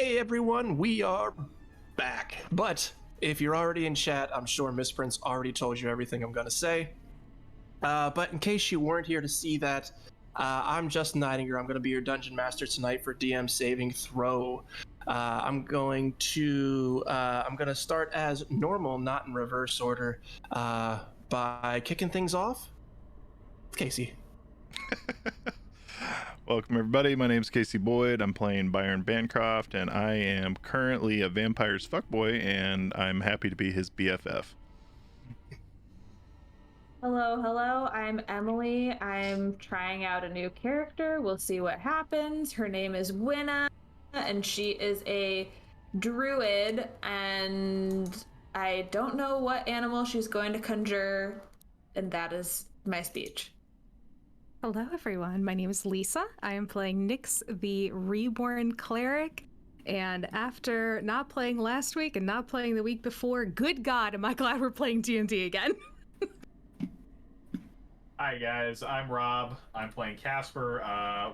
Hey everyone, we are back. But if you're already in chat, I'm sure Misprint's already told you everything I'm gonna say. But in case you weren't here to see that, I'm Justin Nightinger. I'm gonna be your dungeon master tonight for DM Saving Throw. I'm gonna start as normal, not in reverse order, by kicking things off. Casey. Welcome everybody, my name is Casey Boyd. I'm playing Byron Bancroft, and I am currently a vampire's fuckboy, and I'm happy to be his BFF. Hello, I'm Emily. I'm trying out a new character. We'll see what happens. Her name is Winna, and she is a druid, and I don't know what animal she's going to conjure, and that is my speech. Hello everyone, my name is Lisa. I am playing Nyx, the Reborn Cleric, and after not playing last week and not playing the week before, good God, am I glad we're playing D&D again. Hi guys, I'm Rob. I'm playing Casper.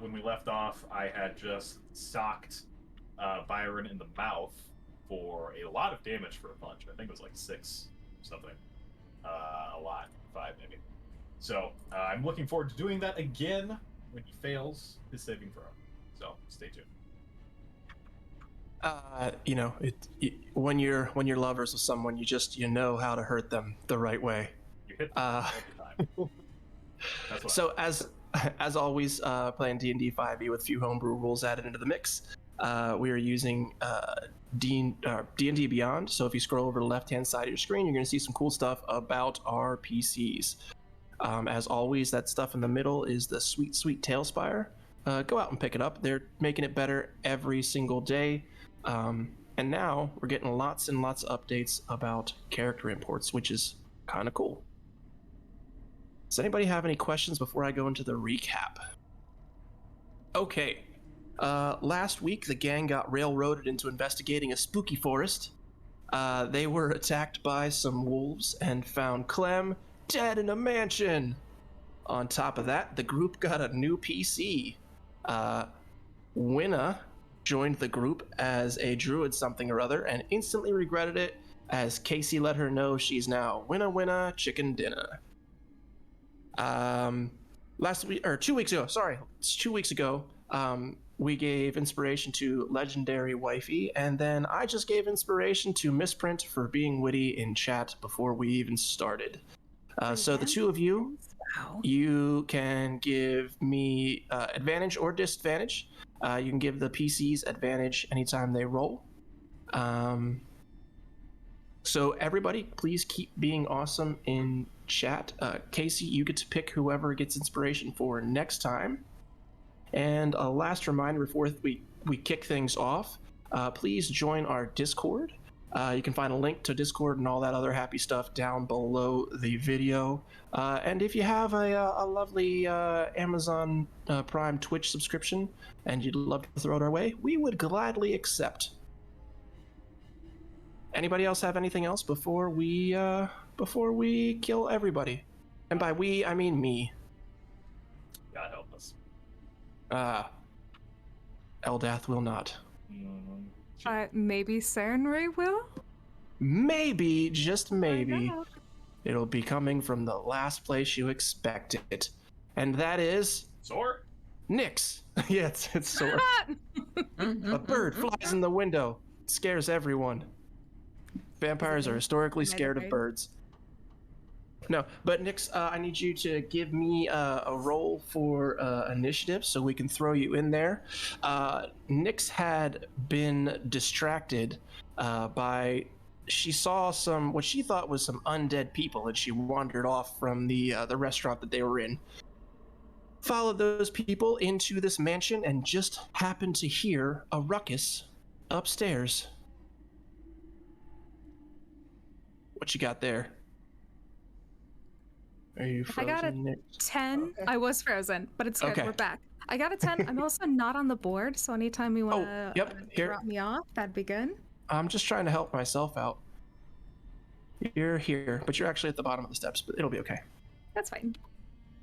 When we left off, I had just socked Byron in the mouth for a lot of damage for a punch. I think it was like 6 something. A lot, 5 maybe. So I'm looking forward to doing that again when he fails his saving throw. So stay tuned. When you're lovers with someone, you know how to hurt them the right way. You hit them every time. That's what So as always, playing D&D 5e with a few homebrew rules added into the mix. We are using D&D Beyond. So if you scroll over to the left-hand side of your screen, you're going to see some cool stuff about our PCs. As always, that stuff in the middle is the sweet Tailspire. Go out and pick it up. They're making it better every single day. And now we're getting lots and lots of updates about character imports, which is kind of cool. Does anybody have any questions before I go into the recap? Okay. Last week, the gang got railroaded into investigating a spooky forest. They were attacked by some wolves and found Clem dead in a mansion. On top of that, the group got a new PC. Winna joined the group as a druid something or other and instantly regretted it as Casey let her know she's now Winna chicken dinner. 2 weeks ago, we gave inspiration to Legendary Wifey, and then I just gave inspiration to Misprint for being witty in chat before we even started. So the two of you, you can give me advantage or disadvantage. You can give the PCs advantage anytime they roll. So everybody, please keep being awesome in chat. Casey, you get to pick whoever gets inspiration for next time. And a last reminder before we kick things off, please join our Discord. You can find a link to Discord and all that other happy stuff down below the video. And if you have a lovely Amazon Prime Twitch subscription and you'd love to throw it our way, we would gladly accept. Anybody else have anything else before we kill everybody? And by we, I mean me. God help us. Eldath will not. Maybe Sarenrae will? Maybe, just maybe, it'll be coming from the last place you expect it. And that is... Sore? Nyx. Yeah, it's Sore. A bird flies in the window. It scares everyone. Vampires are historically scared of birds. No, but Nyx, I need you to give me a roll for initiative so we can throw you in there. Nyx had been distracted by... She saw what she thought was some undead people, and she wandered off from the restaurant that they were in. Followed those people into this mansion and just happened to hear a ruckus upstairs. What you got there? Are you frozen? I got a Nyx? 10. Okay. I was frozen, but it's good. Okay. We're back. I got a 10. I'm also not on the board, so anytime you want to drop me off, that'd be good. I'm just trying to help myself out. You're here, but you're actually at the bottom of the steps, but it'll be okay. That's fine.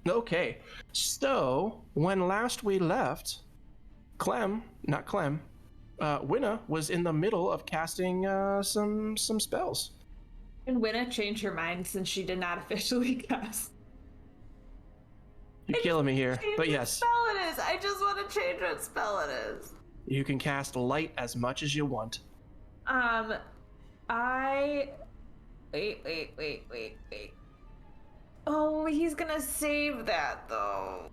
Okay, so when last we left, Winna was in the middle of casting some spells. Can Winna change her mind since she did not officially cast? You're killing me here, Change but what yes, spell it is. I just want to change what spell it is. you can cast light as much as you want. Wait. Oh, he's gonna save that though.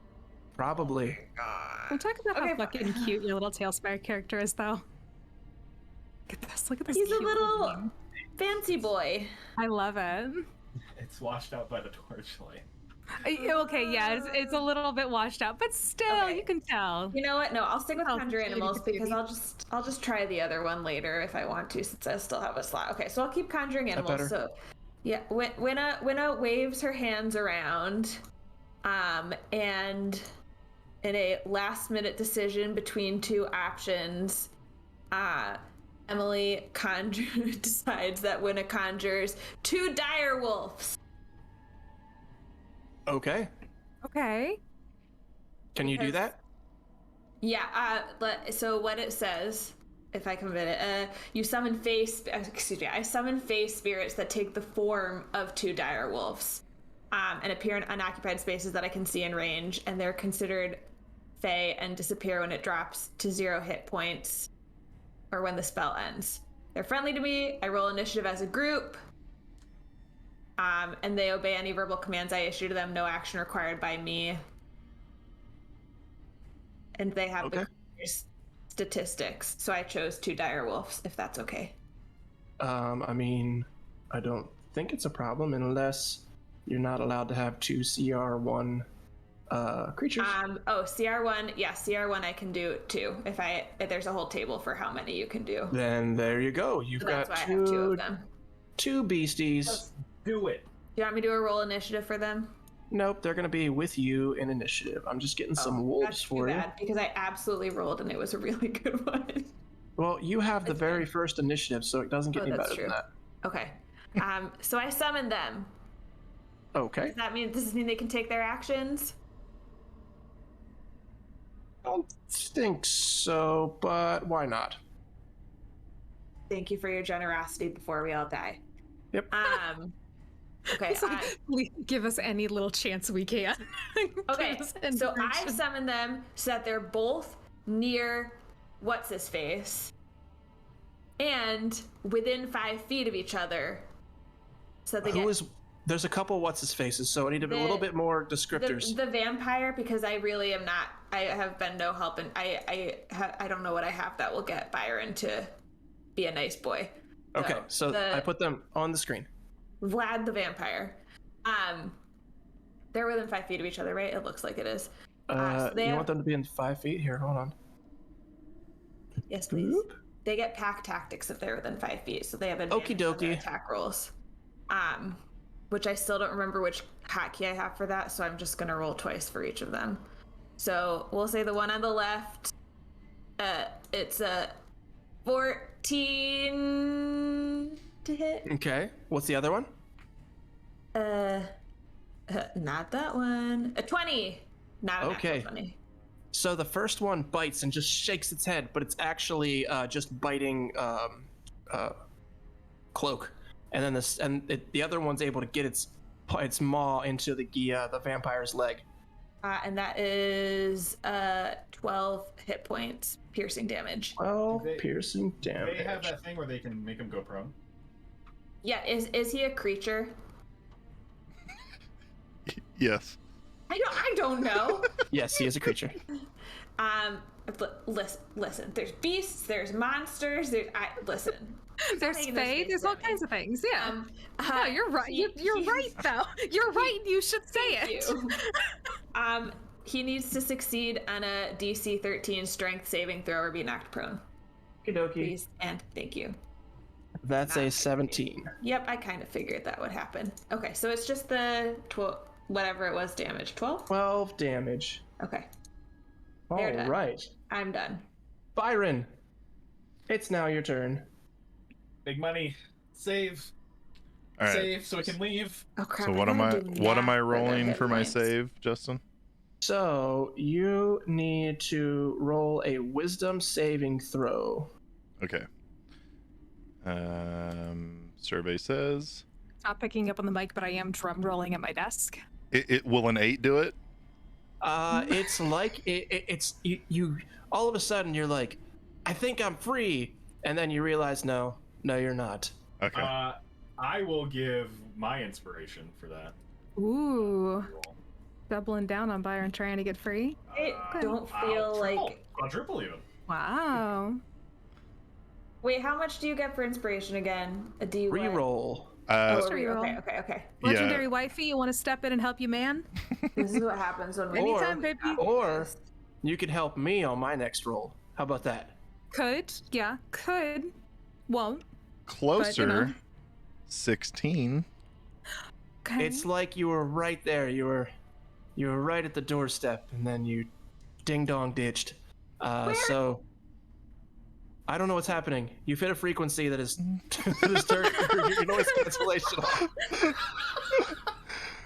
Probably. God. I'm talking about Okay, how fucking cute your little Tailspire character is, though. Look at this. Look at this. He's a cute little thing. fancy boy. I love it. It's washed out by the torchlight. Okay, yeah, it's a little bit washed out, but still, Okay. you can tell. You know what? No, I'll stick with Oh, conjure cutie animals patootie. because I'll just try the other one later if I want to, since I still have a slot. Okay, so I'll keep conjuring animals. better. So, yeah, Winna waves her hands around, and in a last-minute decision between two options, Emily decides that Winna conjures 2 dire wolves. Okay. Okay. Can you do Because- that? Yeah, so what it says, if I can read it, you summon I summon face spirits that take the form of 2 dire wolves, and appear in unoccupied spaces that I can see in range, and they're considered fey and disappear when it drops to 0 hit points, or when the spell ends. They're friendly to me, I roll initiative as a group, and they obey any verbal commands I issue to them, no action required by me. And they have Okay. the statistics, so I chose 2 dire wolves, if that's okay. I mean, I don't think it's a problem unless you're not allowed to have 2 CR1 creatures. CR1 I can do too. If there's a whole table for how many you can do. Then there you go. You've So that's got why I have 2 of them. two beasties. Let's do it. Do you want me to do a roll initiative for them? Nope, they're gonna be with you in initiative. I'm just getting some wolves That's too for you. bad, because I absolutely rolled and it was a really good one. Well, you have the It's very fine. first initiative, so it doesn't get any that's better true. than that. Okay. So I summoned them. Okay. Does this mean they can take their actions? I don't think so, but why not? Thank you for your generosity before we all die. Yep. Okay. It's like, please give us any little chance we can. Okay, Give us so information. I've summoned them so that they're both near what's-his-face and within 5 feet of each other. So they get There's a couple what's-his-faces, so I need a little bit more descriptors. the vampire, because I really am not, I have been no help, and I don't know what I have that will get Byron to be a nice boy. Okay, so I put them on the screen. Vlad the vampire. They're within 5 feet of each other, right? It looks like it is. So they You have- want them to be in 5 feet? Here, hold on. Yes, please. Oop. They get pack tactics if they're within 5 feet, so they have Okie advantage on their dokie. attack rolls. Which I still don't remember which hotkey I have for that, so I'm just gonna roll twice for each of them. So we'll say the one on the left, it's a 14 to hit. Okay, what's the other one? Not that one. A 20. Not a Okay. natural 20. So the first one bites and just shakes its head, but it's actually just biting Cloak, and then the other one's able to get its maw into the vampire's leg. And that is 12 hit points, piercing damage. 12 They- piercing damage. They have that thing where they can make him go prone. Yeah, is he a creature? Yes. I don't know. Yes, he is a creature. Listen. There's beasts. There's monsters. Listen. There's making this fae. face There's all at me. kinds of things. Yeah. No, No, you're right. You're right, though. You're right. You should say it. He needs to succeed on a DC 13 strength saving throw or be knocked prone. Okie Please and thank you. That's a 17. Yep, I kind of figured that would happen. Okay, so it's just the 12, whatever it was, damage. 12? 12 damage. Okay, All They're done. right. I'm done. Byron, it's now your turn. Big money. Save. All right. Save so we can leave. Oh crap! So I what am I gotta do what am math I for their rolling hit for my points. save, Justin? So you need to roll a wisdom saving throw. Okay. Survey says Not picking up on the mic, but I am drum rolling at my desk. it will an 8 do it? It's like it's you. All of a sudden, you're like, I think I'm free, and then you realize, no, you're not. Okay. I will give my inspiration for that. Ooh, doubling down on Byron trying to get free. I don't feel like. Quadruple even. Wow. Wait, how much do you get for inspiration again? A D. what? Reroll. Just Oh, reroll. Okay. Legendary wifey, you want to step in and help you, man? This is what happens when we. Anytime, baby. Or you could help me on my next roll. How about that? Could, yeah, could, won't. Closer. But, you know. 16. Okay. It's like you were right there. You were right at the doorstep, and then you ding dong ditched. So I don't know what's happening. You've hit a frequency that is turned your noise cancellation off.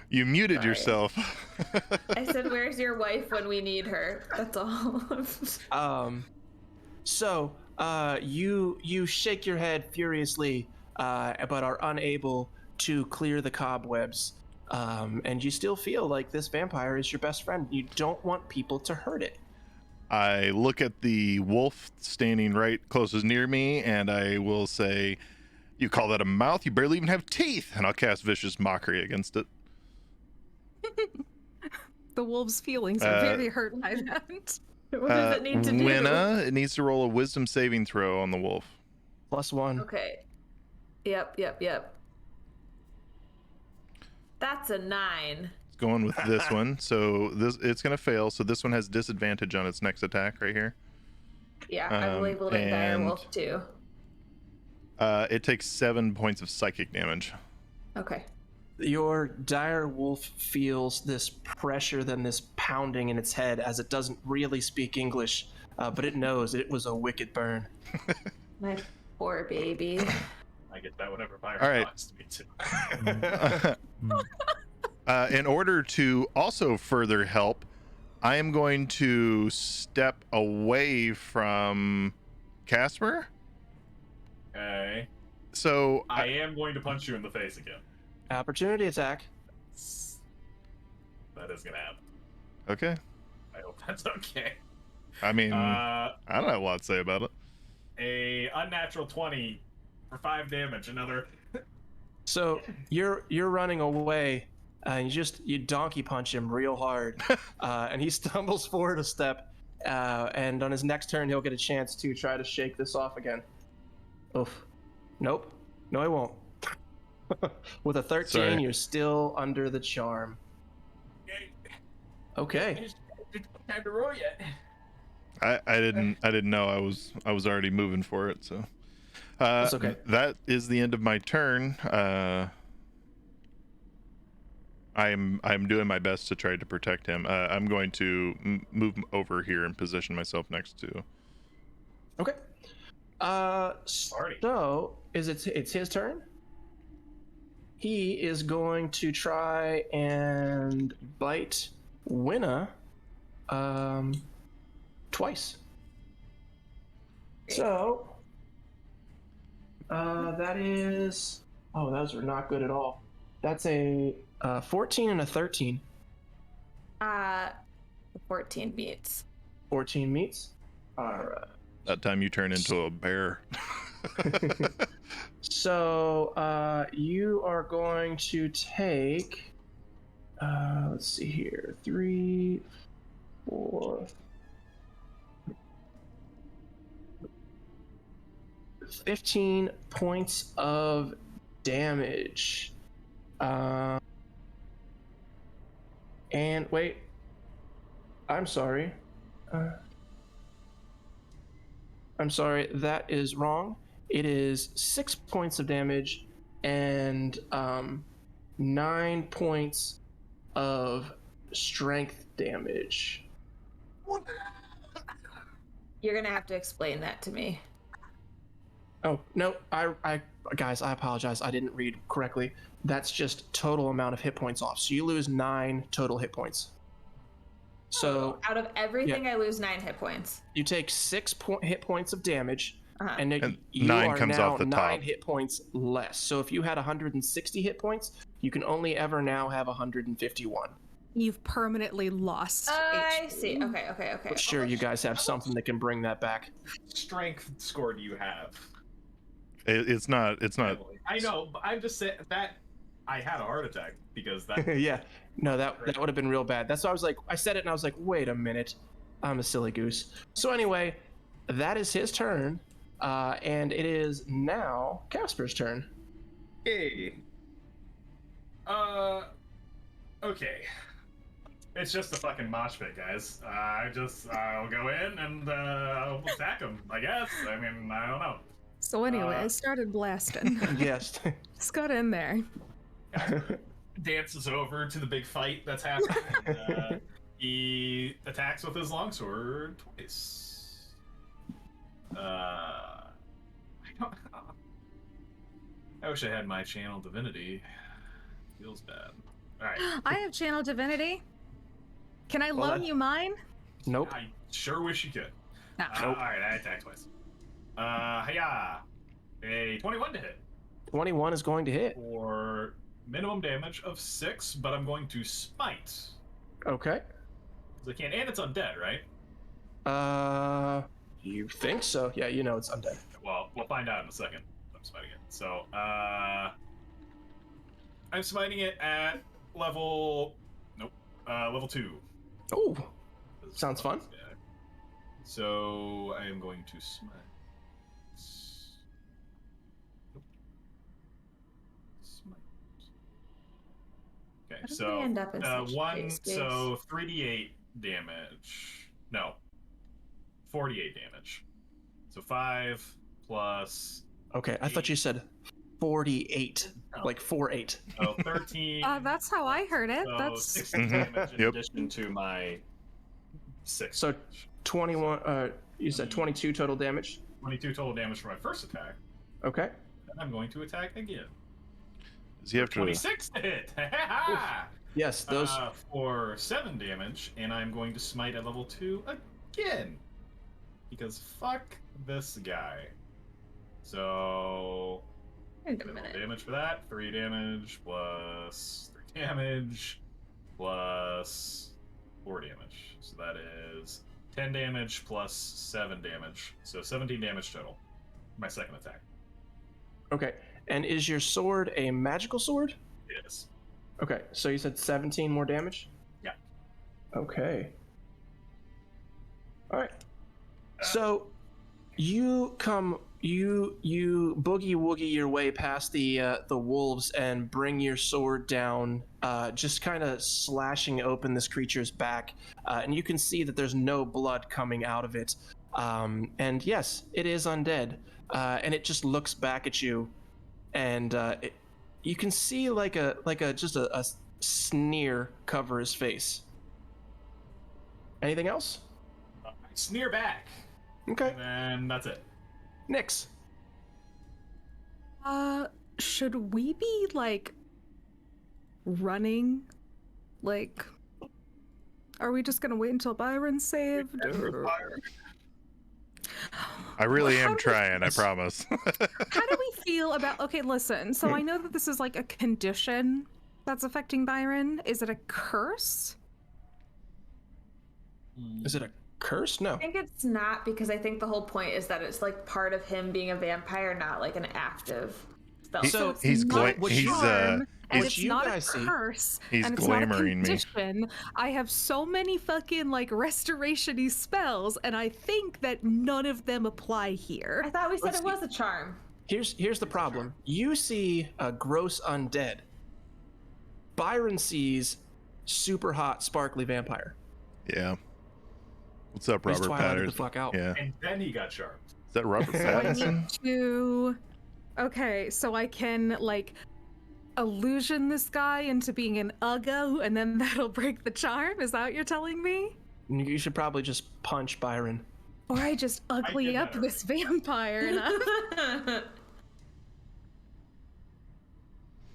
You muted Sorry. yourself. I said, "Where's your wife when we need her?" That's all. So you shake your head furiously, but are unable to clear the cobwebs. And you still feel like this vampire is your best friend. You don't want people to hurt it. I look at the wolf standing right closest near me, and I will say, "You call that a mouth? You barely even have teeth!" And I'll cast vicious mockery against it. The wolf's feelings are very hurt by that. What does it need to do? Winna, it needs to roll a wisdom saving throw on the wolf. +1. Okay. Yep. That's a 9. Going with this one, so it's gonna fail. So this one has disadvantage on its next attack right here. Yeah, I've labeled it and direwolf too. It takes 7 points of psychic damage. Okay. Your dire wolf feels this pressure, then this pounding in its head as it doesn't really speak English, but it knows it was a wicked burn. My poor baby. I get that whenever Byron All right. talks to me too. In order to also further help, I am going to step away from Casper. Okay. So I am going to punch you in the face again. Opportunity attack. That is gonna happen. okay. I hope that's okay. I mean, I don't have a lot to say about it. A unnatural 20 for 5 damage. Another. So you're running away, and you donkey punch him real hard, and he stumbles forward a step, and on his next turn he'll get a chance to try to shake this off again. Oof. Nope. No, I won't. With a 13, Sorry. you're still under the charm. Okay. Time to roll yet. I didn't know I was already moving for it. So That's okay. That is the end of my turn. I'm doing my best to try to protect him. I'm going to move over here and position myself next to. Okay. So it's his turn. He is going to try and bite Winna twice. So that is those are not good at all. That's a 14 and a 13. 14 beats. 14 meets. All right. That time you turn into a bear. So you are going to take let's see here, 3, 4, 15 points of damage. And wait, I'm sorry, that is wrong. It is 6 points of damage and 9 points of strength damage. You're gonna have to explain that to me. Oh, no, I guys, I apologize. I didn't read correctly. That's just total amount of hit points off. So you lose 9 total hit points. So out of everything, I lose 9 hit points. you take 6 hit points of damage, Uh-huh. and you 9 are comes now off the 9 top. hit points less. So if you had 160 hit points, you can only ever now have 151. You've permanently lost. I HP. see. Okay. But sure, you guys have something that can bring that back. Strength score do you have? It's not. I know, but I'm just saying that I had a heart attack because that. Yeah. No, that would have been real bad. That's why I was like, I said it and I was like, wait a minute, I'm a silly goose. So anyway, that is his turn, and it is now Casper's turn. Hey. Okay. It's just a fucking mosh pit, guys. I'll go in and I'll attack him, I guess. I mean, I don't know. So anyway, I started blasting. Yes. Just got in there. Dances over to the big fight that's happening. And, he attacks with his longsword twice. I wish I had my channel divinity. Feels bad. All right. I have channel divinity. Can I Well, loan you mine? Nope. I sure wish you could. No. All right, I attack twice. Hiya! A 21 to hit 21 is going to hit. for minimum damage of 6, but I'm going to smite. Okay. Because I can't, and it's undead, right? You think so? Yeah, you know it's undead. Well, we'll find out in a second. I'm smiting it. So, I'm smiting it at level. Nope. Level 2. Oh, sounds fun. Yeah. So I am going to smite. Nope. Smite. Okay, How did so we end up in such one, tight space? so 3d8 damage. No, 48 damage. So 5 plus. Okay, I thought you said 48, Oh. like 48. So 13. That's how I heard it. So That's 16 Mhm. damage in Yep. addition to my 6. So 21. You said 22 total damage. 22 total damage for my first attack. Okay. And I'm going to attack again. Does he have to? 26 to hit. Yes, those. For 7 damage, and I'm going to smite at level 2 again. Because fuck this guy. So Wait a minimum minute. damage for that. 3 damage plus 3 damage plus 4 damage. So that is 10 damage plus 7 damage. So 17 damage total. My second attack. Okay. And is your sword a magical sword? It is. Okay, so you said 17 more damage? Yeah. Okay. All right. So you boogie woogie your way past the wolves and bring your sword down, just kind of slashing open this creature's back, and you can see that there's no blood coming out of it. And yes, it is undead, and it just looks back at you, and you can see like a sneer cover his face. Anything else? I sneer back. Okay. And then that's it. Nyx. should we be like running? Like, are we just gonna wait until Byron's saved? Or... I really How am do we- trying, I promise. How do we feel about? Okay, listen. So I know that this is like a condition that's affecting Byron. Is it a curse? Is it a curse? No. I think it's not, because I think the whole point is that it's like part of him being a vampire, not like an active spell. So it's he's not gla- a he's, charm, and what it's you not a guys see- curse, he's and it's not a glamoring me. condition. I have so many fucking like restoration-y spells, and I think that none of them apply here. I thought we said Let's it was a charm. Here's the problem. You see a gross undead. Byron sees super hot, sparkly vampire. Yeah. What's up, He's Robert Twilighted Patterson? the fuck out. Yeah. And then he got charmed. Is that Robert So I Pattinson? need to. Okay, so I can like illusion this guy into being an uggo, and then that'll break the charm. Is that what you're telling me? You should probably just punch Byron. Or I just ugly did up that this vampire enough.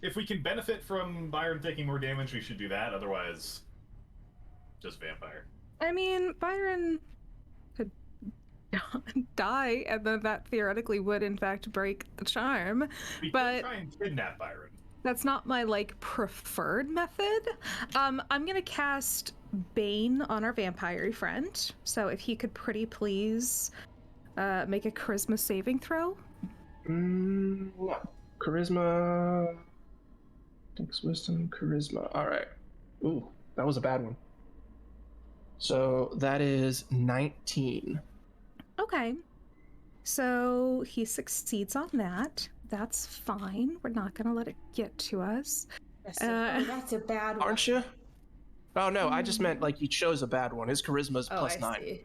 If we can benefit from Byron taking more damage, we should do that. Otherwise, just vampire. I mean, Byron could die, and then that theoretically would, in fact, break the charm. We But could try and kidnap Byron. that's not my, like, preferred method. I'm gonna cast Bane on our vampire friend. So if he could pretty please make a charisma saving throw. No. Charisma. Dex, wisdom, charisma. All right. Ooh, that was a bad one. So that is 19. Okay. So he succeeds on that. That's fine. We're not gonna let it get to us. That's a bad one. Aren't you? Oh no, I just meant like you chose a bad one. His charisma is plus 9. See.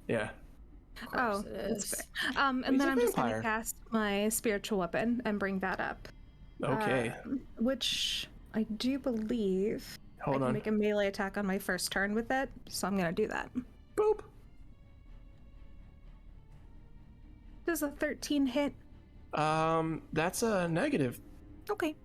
Yeah. Of course it that's is. fair. And He's then a I'm just gonna vampire. cast my spiritual weapon and bring that up. Okay. Which I do believe I Hold can on. make a melee attack on my first turn with it, so I'm gonna do that. Boop. Does a 13 hit? That's a negative. Okay.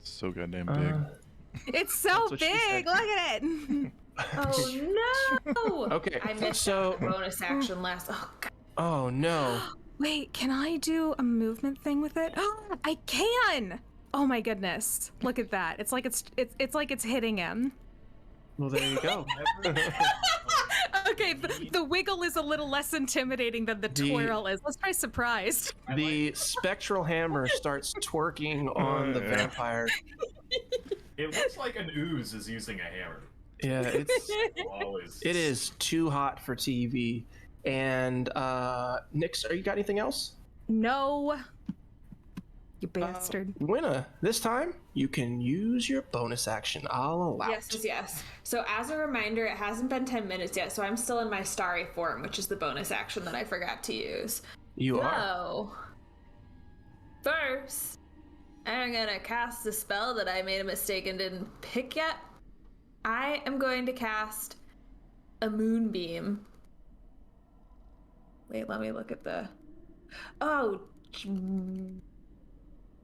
So goddamn big. It's so That's what she big. said. Look at it. Oh no! Okay. I missed So. that bonus action last. Oh god. Oh no. Wait, can I do a movement thing with it? I can. Oh my goodness! Look at that. It's like it's like it's hitting him. Well, there you go. Okay, the wiggle is a little less intimidating than the twirl is. Let's try surprise. The spectral hammer starts twerking on the Yeah. vampire. It looks like an ooze is using a hammer. Yeah, Always. it is too hot for TV. And Nix, you got anything else? No. You bastard. Winna, this time you can use your bonus action. I'll allow it. Yes. So as a reminder, it hasn't been 10 minutes yet, so I'm still in my starry form, which is the bonus action that I forgot to use. You are. So, first, I'm gonna cast a spell that I made a mistake and didn't pick yet. I am going to cast a moonbeam. Wait, let me look at the... Oh,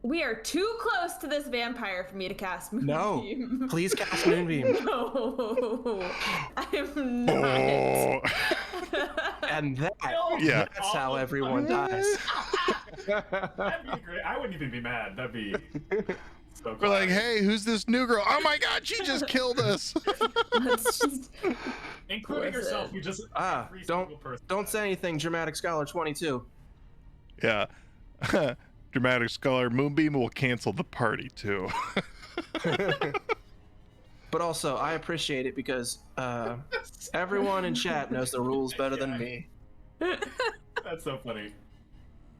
we are too close to this vampire for me to cast moonbeam. No, please cast Moonbeam. No, I am not. Oh. And Yeah. that's how everyone dies. That'd be great. I wouldn't even be mad. That'd be so We're like, classic. hey, who's this new girl? Oh my god, she just killed us. Let's just... Including yourself, you just every single person Don't say anything, Dramatic Scholar 22. Yeah. Dramatic Scholar Moonbeam will cancel the party too. But also, I appreciate it because everyone in chat knows the rules better than me. That's so funny.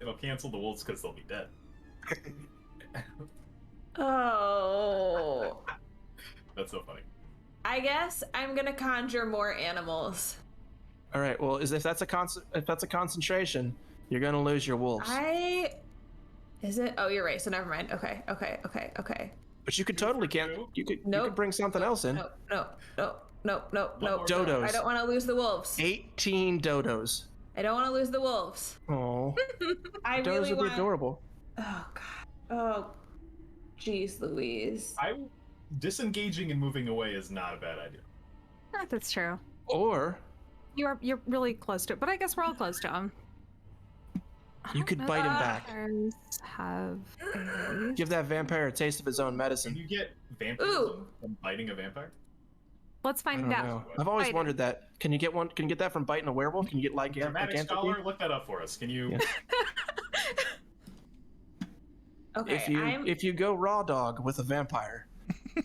It'll cancel the wolves because they'll be dead. Oh. That's so funny. I guess I'm gonna conjure more animals. All right. Well, if that's a concentration, you're gonna lose your wolves. Is it? Oh, you're right. So never mind. Okay. But you could totally you could bring something else in. No. Dodos. I don't want to lose the wolves. 18 dodos. I don't want to lose the wolves. Oh, I dodos really would be want. adorable. Oh god. Oh, jeez, Louise. Disengaging and moving away is not a bad idea. That's true. Or You're really close to it, but I guess we're all close to him. you could bite him back. Vampires have a... Give that vampire a taste of his own Can medicine. you get vampirism from biting a vampire? Let's I find don't out. know. I've always Bite wondered that. Can you get one? Can you get that from biting a werewolf? Can you get Dramatic lycanthropy? Scholar, look that up for us. Can you? Yeah. Okay, If you go raw dog with a vampire, do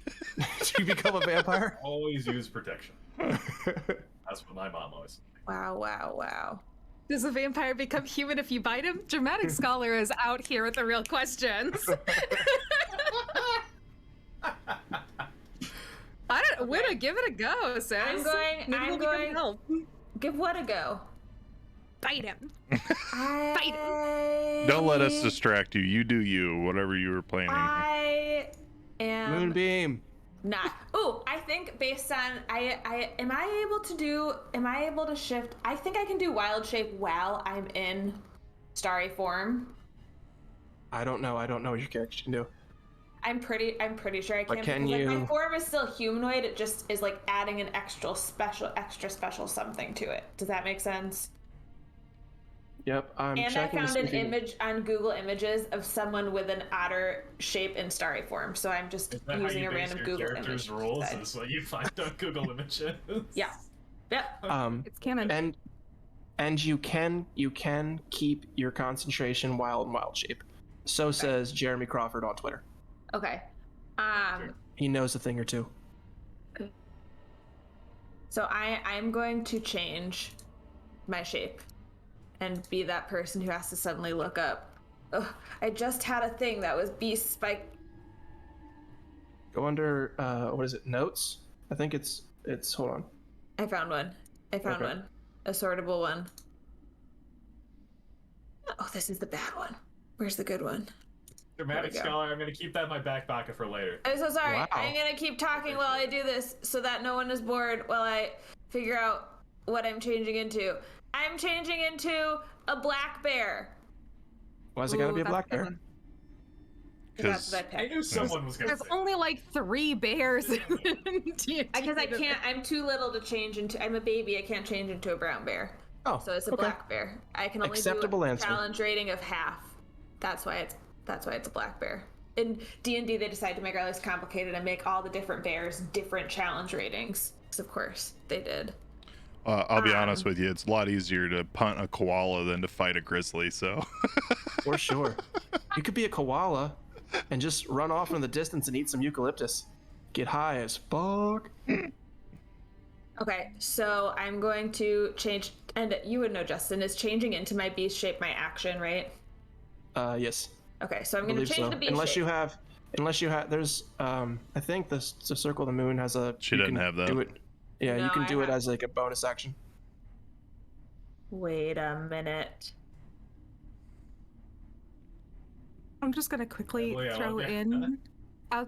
you become a vampire? Always use protection. That's what my mom always said. Wow. Does a vampire become human if you bite him? Dramatic Scholar is out here with the real questions. Winna, give it a go, sis. I'm Maybe we'll give him help. Give what a go? Bite him. Don't let us distract you. You do you, whatever you were planning. I am Moonbeam. not. Ooh, I think based on am I able to shift? I think I can do wild shape while I'm in starry form. I don't know what your character can do. I'm pretty sure I can. But can because, like, you- my form is still humanoid. It just is like adding an extra special something to it. Does that make sense? Yep, I'm And I checking to found see an if you- image on Google Images of someone with an otter shape and starry form. So I'm just Is that using how a you base random your Google character's image. rules? side. Is what you find on Google Images? Yeah. Yep. It's canon. And you can keep your concentration while in wild shape. So says Jeremy Crawford on Twitter. Okay. He knows a thing or two. So I'm going to change my shape and be that person who has to suddenly look up. Ugh, I just had a thing that was beast spike. Go under what is it? Notes? I think it's hold on. I found one. Okay. One. A sortable one. Oh, this is the bad one. Where's the good one? Dramatic There we go. Scholar, I'm going to keep that in my back pocket for later. I'm so sorry. Wow. I'm gonna keep talking while I do this so that no one is bored while I figure out what I'm changing into. I'm changing into a black bear. Why's it gotta be a Ooh, black that's a good bear? one. That's Because what I I picked. knew someone was going to There's say only like 3 bears in D&D. Because I can't. I'm too little to change into. I'm a baby. I can't change into a brown bear. Oh, So it's a okay. black bear. I can only Acceptable do a answer. challenge rating of half. That's why it's a black bear. In D&D, they decided to make it less complicated and make all the different bears different challenge ratings. 'Cause of course they did. I'll be honest with you, it's a lot easier to punt a koala than to fight a grizzly. So For sure. You could be a koala and just run off in the distance and eat some eucalyptus. Get high as fuck. Okay, so I'm going to change, and you would know, Justin, is changing into my beast shape my action, right? Yes. Okay, so I'm I going to believe change so. the beast Unless shape. you have, there's, I think the Circle of the Moon has a. She you doesn't can have that. Do it. Yeah, No, you can I do it have- as like a bonus action. Wait a minute. I'm just gonna quickly Emily, I throw love ya. in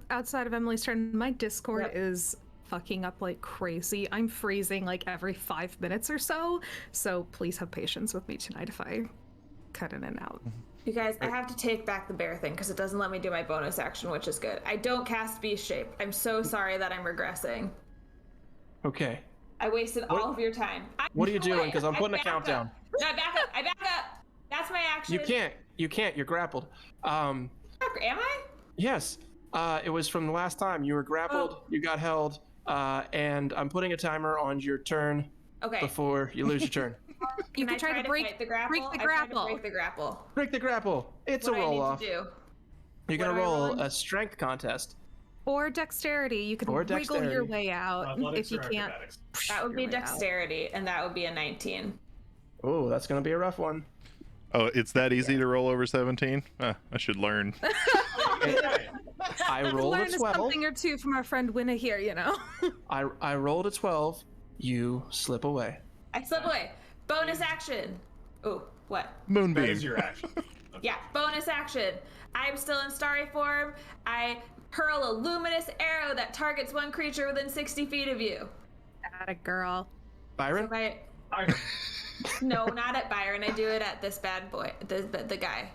outside of Emily's turn. My Discord Yep. is fucking up like crazy. I'm freezing like every 5 minutes or so. So please have patience with me tonight if I cut in and out. You guys, I have to take back the bear thing because it doesn't let me do my bonus action, which is good. I don't cast beast shape. I'm so sorry that I'm regressing. Okay. I wasted all of your time. What are you doing? 'Cause I'm I putting a back countdown. up. No, I back up. That's my action. You can't. You're grappled. Am I? Yes. It was from the last time you were grappled. Oh. You got held. And I'm putting a timer on your turn Okay. before you lose your turn. You Can can I try to break fight the grapple. break the I tried to grapple. break the grapple. Break the grapple. It's What a do I roll need off. to do? You're gonna What am I roll rolling? a strength contest. Or dexterity. You can Or wiggle your dexterity. way out Athletics if you or can't. acrobatics? That would be your way out. dexterity, and that would be a 19. Oh, that's gonna be a rough one. oh, it's that easy to roll over 17? I should learn. Okay. I rolled a Learn 12. something or two from our friend Winna here, you know. I rolled a 12. You slip away. I slip away. Bonus action. Oh, what? That Moonbeam. is your action. Yeah, bonus action. I'm still in starry form. I hurl a luminous arrow that targets one creature within 60 feet of you. Atta girl. Byron? So my, I- no, not at Byron. I do it at this bad boy, the guy.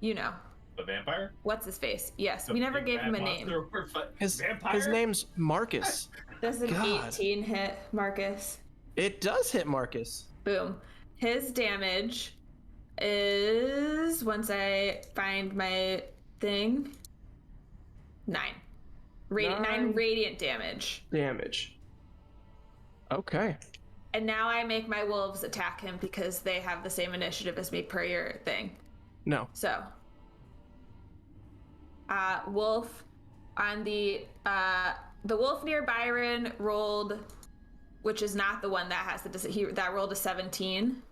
You know. The vampire? What's his face? Yes, The we never big gave him a bad name. monster or fi- His vampire? name's Marcus. Does an God. 18 hit, Marcus? It does hit Marcus. Boom. His damage is, once I find my thing, 9. Nine. 9 radiant damage. Damage. Okay. And now I make my wolves attack him because they have the same initiative as me per your thing. No. So, wolf on the wolf near Byron rolled, which is not the one that has that rolled a 17.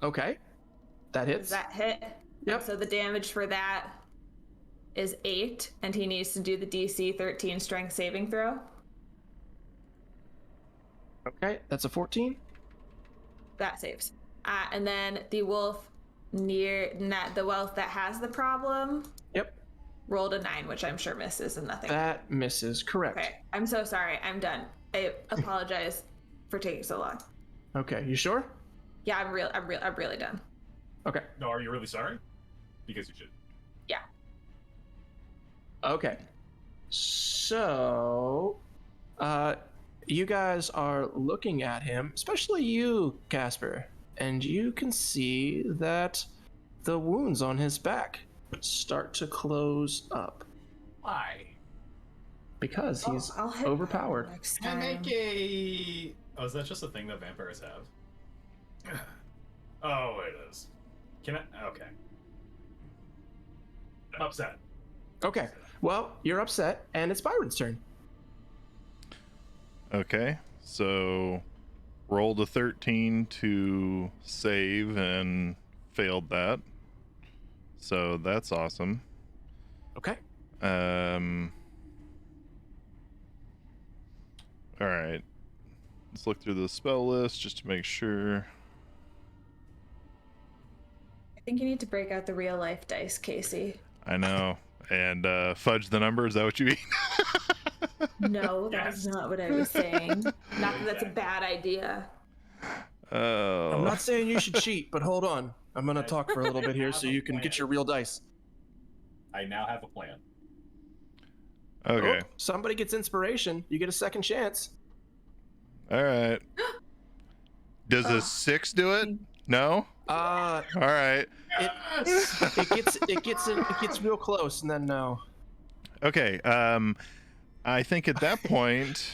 Okay. That Does hits. that hit? Yep. So the damage for that is 8, and he needs to do the DC 13 strength saving throw. Okay. That's a 14. That saves. And then the wolf the wolf that has the problem Yep. rolled a 9, which I'm sure misses and nothing. That misses. Correct. Okay, I'm so sorry. I'm done. I apologize for taking so long. Okay. You sure? Yeah, I'm really done. Okay. No, are you really sorry? Because you should. Yeah. Okay. So, you guys are looking at him, especially you, Casper, and you can see that the wounds on his back start to close up Why? because he's I'll hit overpowered. next Can I time. make a... Oh, is that just a thing that vampires have? Oh, it is. Can I... Okay. I'm upset. Okay. Well, you're upset, and it's Byron's turn. Okay, so rolled a 13 to save and failed that. So that's awesome. Okay. All right. Let's look through the spell list just to make sure. I think you need to break out the real life dice, Casey. I know. And fudge the number, is that what you mean? No, that's Yes. not what I was saying. Not that that's a bad idea. Oh. I'm not saying you should cheat, but hold on. I'm going to Okay. talk for a little bit here so you can get your real dice. I now have a plan. Okay. Oh, somebody gets inspiration. You get a second chance. All right. Does a Ugh. 6 do it? No? All right. It gets real close, and then no. Okay. I think at that point,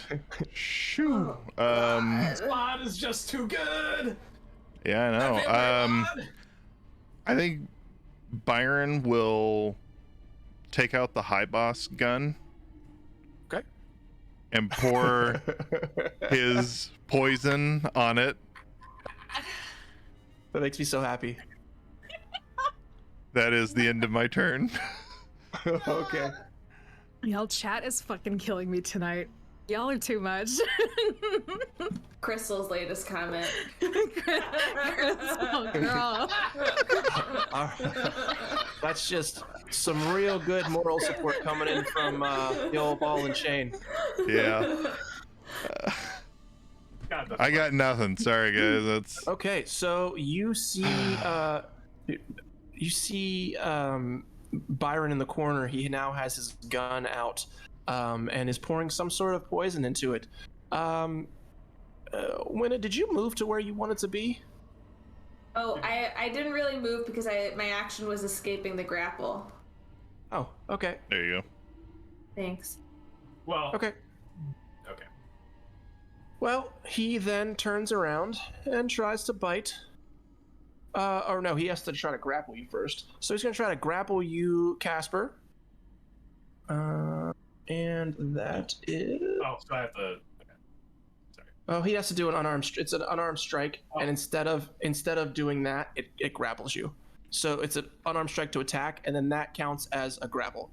shoo. Squad is just too good. Yeah, I know. Vampire I think Byron will take out the high boss gun Okay. and pour his poison on it. That makes me so happy. That is the end of my turn. Okay. Y'all, chat is fucking killing me tonight. Y'all are too much. Crystal's latest comment. Crystal, girl. That's just some real good moral support coming in from the old ball and chain. Yeah. God, that's I got nothing. Sorry, guys. That's Okay, so you see Byron in the corner. He now has his gun out and is pouring some sort of poison into it. Winna, did you move to where you wanted to be? Oh, I didn't really move because my action was escaping the grapple. Oh, okay. there you go. Thanks. Well, Okay. okay. Well, he then turns around and tries to bite. Or no, he has to try to grapple you first. So he's going to try to grapple you, Casper. And that is... Oh, so I have to... Okay. Sorry. Oh, he has to do an unarmed... It's an unarmed strike, Oh. and instead of doing that, it grapples you. So it's an unarmed strike to attack, and then that counts as a grapple.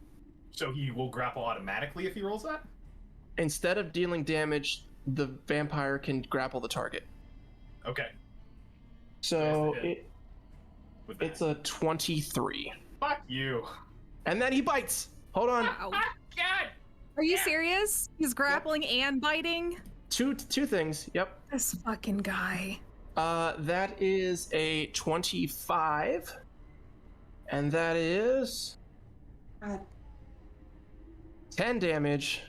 So he will grapple automatically if he rolls that? Instead of dealing damage, the vampire can grapple the target. Okay. So Nice to hit. With that. it's a 23. Fuck you. And then he bites. Hold on. Ow. God! Are you serious? He's grappling and biting? Two things. Yep. This fucking guy. That is a 25. And that is God. 10 damage.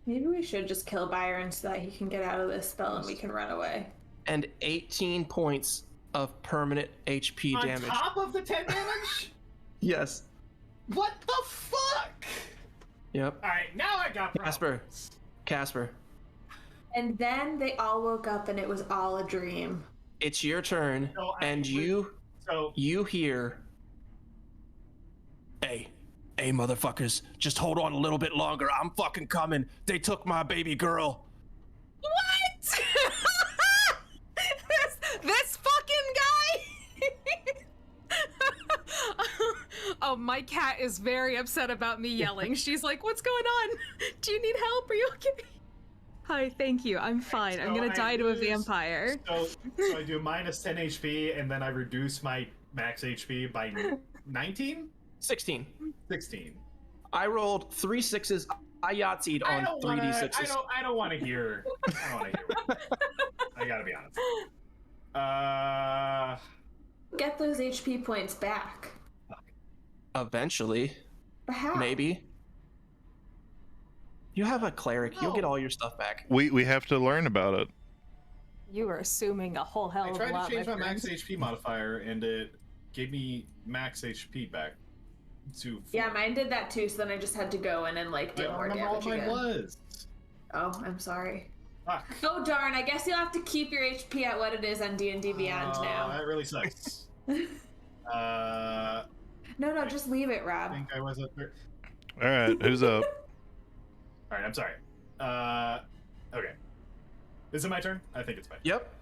Maybe we should just kill Byron so that he can get out of this spell and we can run away. And 18 points of permanent HP On damage. top of the 10 damage? Yes. What the fuck? Yep. Alright, now I got Casper. problems. Casper, And then they all woke up and it was all a dream. it's your turn, No, and So, you hear, Hey, motherfuckers, just hold on a little bit longer. I'm fucking coming. They took my baby girl. What? this fucking guy? Oh, my cat is very upset about me yelling. She's like, what's going on? Do you need help? Are you okay? Hi, thank you. I'm fine. I'm So gonna I die to a lose- vampire. so I do minus 10 HP, and then I reduce my max HP by 19? 16. 16. I rolled 3 6s. I Yahtzeed I on don't 3d6s. I don't want to hear. I don't want to hear. I gotta be honest. Get those HP points back. Eventually, But how? maybe. You have a cleric. You'll get all your stuff back. We have to learn about it. You are assuming a whole hell I of a tried lot, to change my friend. max HP modifier, and it gave me max HP back. To Yeah, mine did that too. So then I just had to go in and like I do don't more remember what damage mine again. was. Oh, I'm sorry. Fuck. Oh darn! I guess you'll have to keep your HP at what it is on D&D Beyond now. That really sucks. No, just leave it, I Rob. think I was at All right, who's up? All right, I'm sorry. Okay. Is it my turn? I think it's my turn. Yep.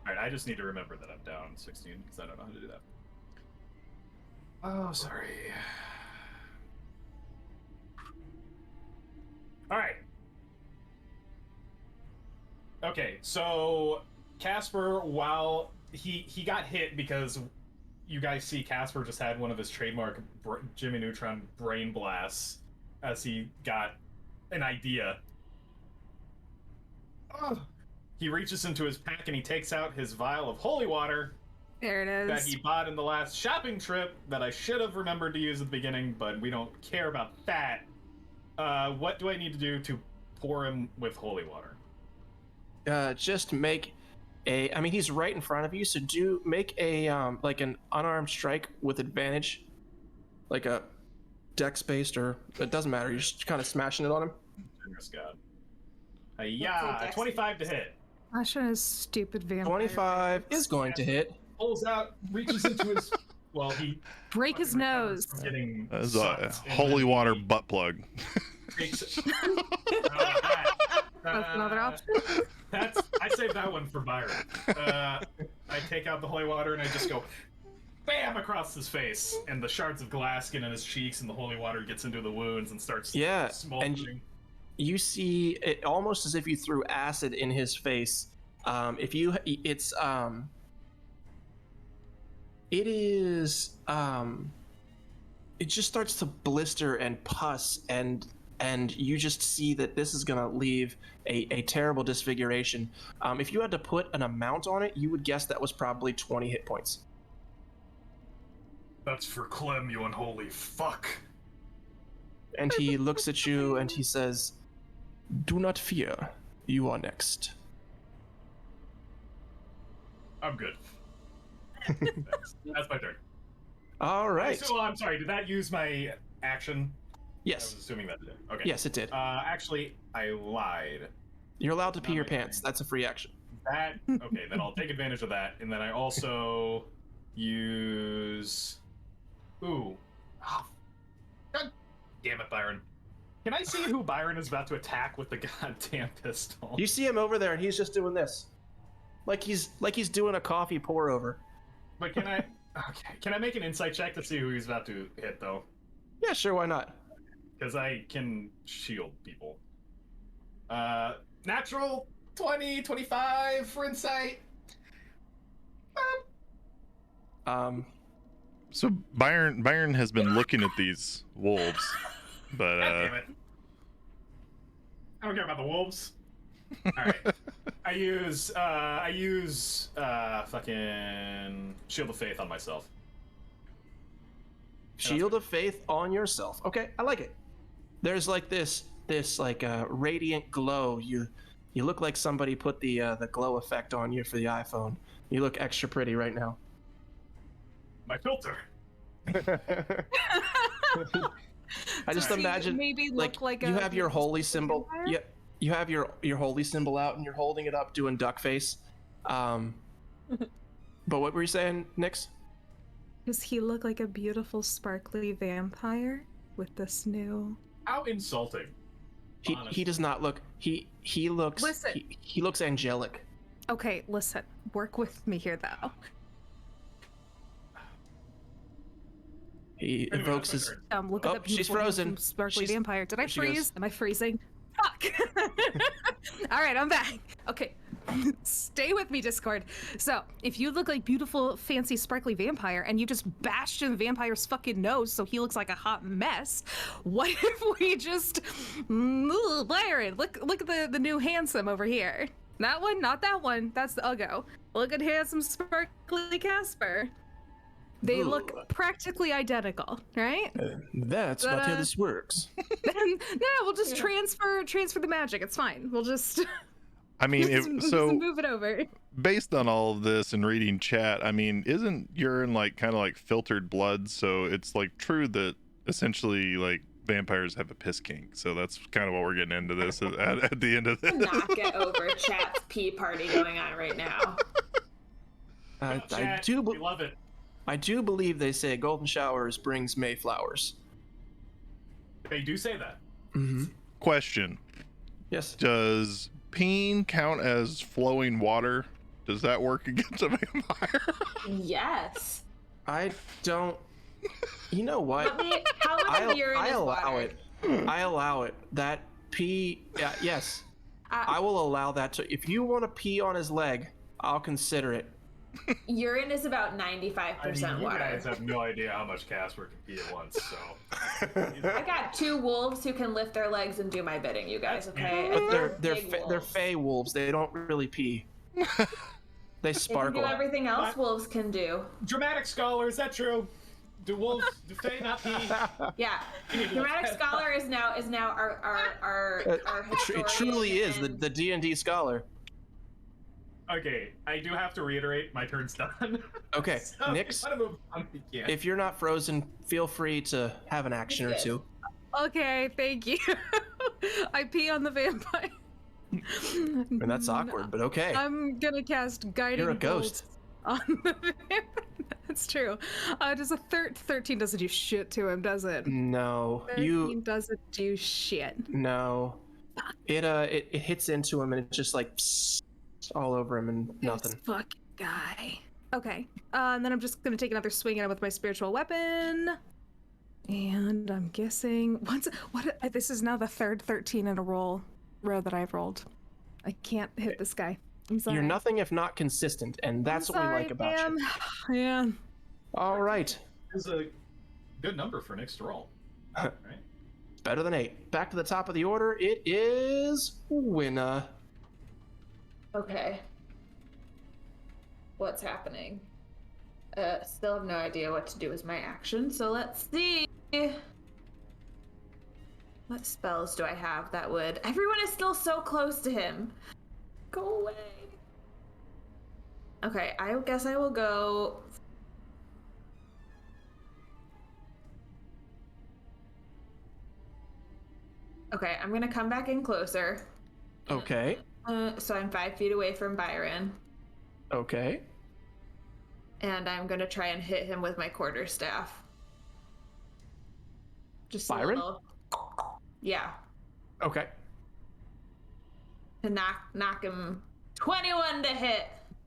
All right, I just need to remember that I'm down 16 because I don't know how to do that. Oh, sorry. All right. Okay, so Casper, while he got hit because you guys see Casper just had one of his trademark Jimmy Neutron brain blasts as he got an idea. Oh. He reaches into his pack and he takes out his vial of holy water There it that is. he bought in the last shopping trip that I should have remembered to use at the beginning, but we don't care about that. What do I need to do to pour him with holy water? Just make a. I mean, he's right in front of you, so make a like an unarmed strike with advantage, like a dex based, or it doesn't matter. You're just kind of smashing it on him. Generous God. Yeah, 25 to hit. Asha is stupid vampire. 25 is going to hit. Pulls out, reaches into his. Well, he Break his nose. getting That's a sucked, and holy then water he butt plug. takes- That's another option. I saved that one for Byron. I take out the holy water and I just go bam across his face, and the shards of glass get in his cheeks, and the holy water gets into the wounds and starts smoldering. You see it almost as if you threw acid in his face. It just starts to blister and pus, and you just see that this is gonna leave a terrible disfiguration. If you had to put an amount on it, you would guess that was probably 20 hit points. That's for Clem, you unholy fuck. And he looks at you and he says, "Do not fear, you are next." I'm good. That's my turn. All right. So, I'm sorry, did that use my action? I Yes. was assuming that did. Okay. Yes, it did. Actually, I lied. You're allowed to pee your my turn. pants. That's a free action. Okay, then I'll take advantage of that, and then I also use. Ooh. Oh, God damn it, Byron. Can I see who Byron is about to attack with the goddamn pistol? You see him over there, and he's just doing this, like he's doing a coffee pour over. But can I? Okay. Can I make an insight check to see who he's about to hit, though? Yeah, sure, why not? Because I can shield people. Natural 20, 25 for insight. So Byron has been looking at these wolves, but God damn it. I don't care about the wolves. Alright. I use fucking Shield of Faith on myself. Shield of Faith on yourself. Okay, I like it. There's like this like radiant glow. You look like somebody put the glow effect on you for the iPhone. You look extra pretty right now. My filter. I just Does he imagine maybe look like you a have your holy symbol. vampire? Yeah, you have your holy symbol out and you're holding it up doing duck face. But what were you saying, Nyx? Does he look like a beautiful, sparkly vampire with this new? How insulting. He does not look. He looks. Listen. He looks angelic. Okay, listen. Work with me here, though. He Anyway, evokes that's my his. turn. Look Oh, at that she's beautiful, frozen. handsome, sparkly She's- vampire. Did I there she goes. freeze? Am I freezing? Fuck! All right, I'm back. Okay, stay with me, Discord. So, if you look like beautiful, fancy, sparkly vampire, and you just bashed in the vampire's fucking nose so he looks like a hot mess, what if we just... Byron, look at the new handsome over here. That one, not that one. That's the Uggo. Look at handsome, sparkly Casper. They Ooh. look practically identical, right? That's not how this works. No, we'll just transfer the magic. It's fine. We'll just I mean, just move it over. based on all of this and reading chat, I mean, isn't urine like kind of like filtered blood? So it's like true that essentially like vampires have a piss kink. So that's kind of what we're getting into this at the end of this. Not get over chat's pee party going on right now. I Chat, do. we love it. I do believe they say golden showers brings Mayflowers. They do say that. Mm-hmm. Question: Yes. does peeing count as flowing water? Does that work against a vampire? Yes. I don't. You know what? How much urine I is allow water? it. I allow it. That pee. Yeah, yes. I will allow that. To, if you want to pee on his leg, I'll consider it. Urine is about 95% I mean, you water. guys have no idea how much Casper can pee at once, so. I got 2 wolves who can lift their legs and do my bidding, you guys, okay? But And they're big they're wolves. fey wolves. They don't really pee. They They can sparkle. do everything else wolves can do. Dramatic scholar, is that true? Do wolves, do Fae not pee? Yeah. Dramatic Scholar is now our It truly is historian the D&D scholar. Okay, I do have to reiterate, my turn's done. Okay, So, Nyx, if you wanna move on, we can. if you're not frozen, feel free to have an action or Yes. two. Okay, thank you. I pee on the vampire. And that's awkward, but okay. I'm gonna cast guiding You're a ghost. bolts on the vampire. That's true. Does a 13 doesn't do shit to him, does it? No, 13 doesn't do shit. no. It hits into him and it just like psst, all over him and nothing. This fucking guy. Okay. And then I'm just gonna take another swing at him with my spiritual weapon. And I'm guessing this is now the third 13 in a row that I've rolled. I can't hit this guy. I'm sorry. You're nothing if not consistent, and that's what we like about you. Yeah. All right, It's a good number for Nyx to roll. Right? better than 8. Back to the top of the order. It is Winna. Okay. What's happening? Still have no idea what to do as my action, so let's see. What spells do I have that would... Everyone is still so close to him. Go away. Okay, I guess I will go... Okay, I'm gonna come back in closer. Okay, So I'm 5 feet away from Byron. okay. And I'm gonna try and hit him with my quarterstaff. Just Byron? a little. Yeah. Okay. To knock him 21 to hit.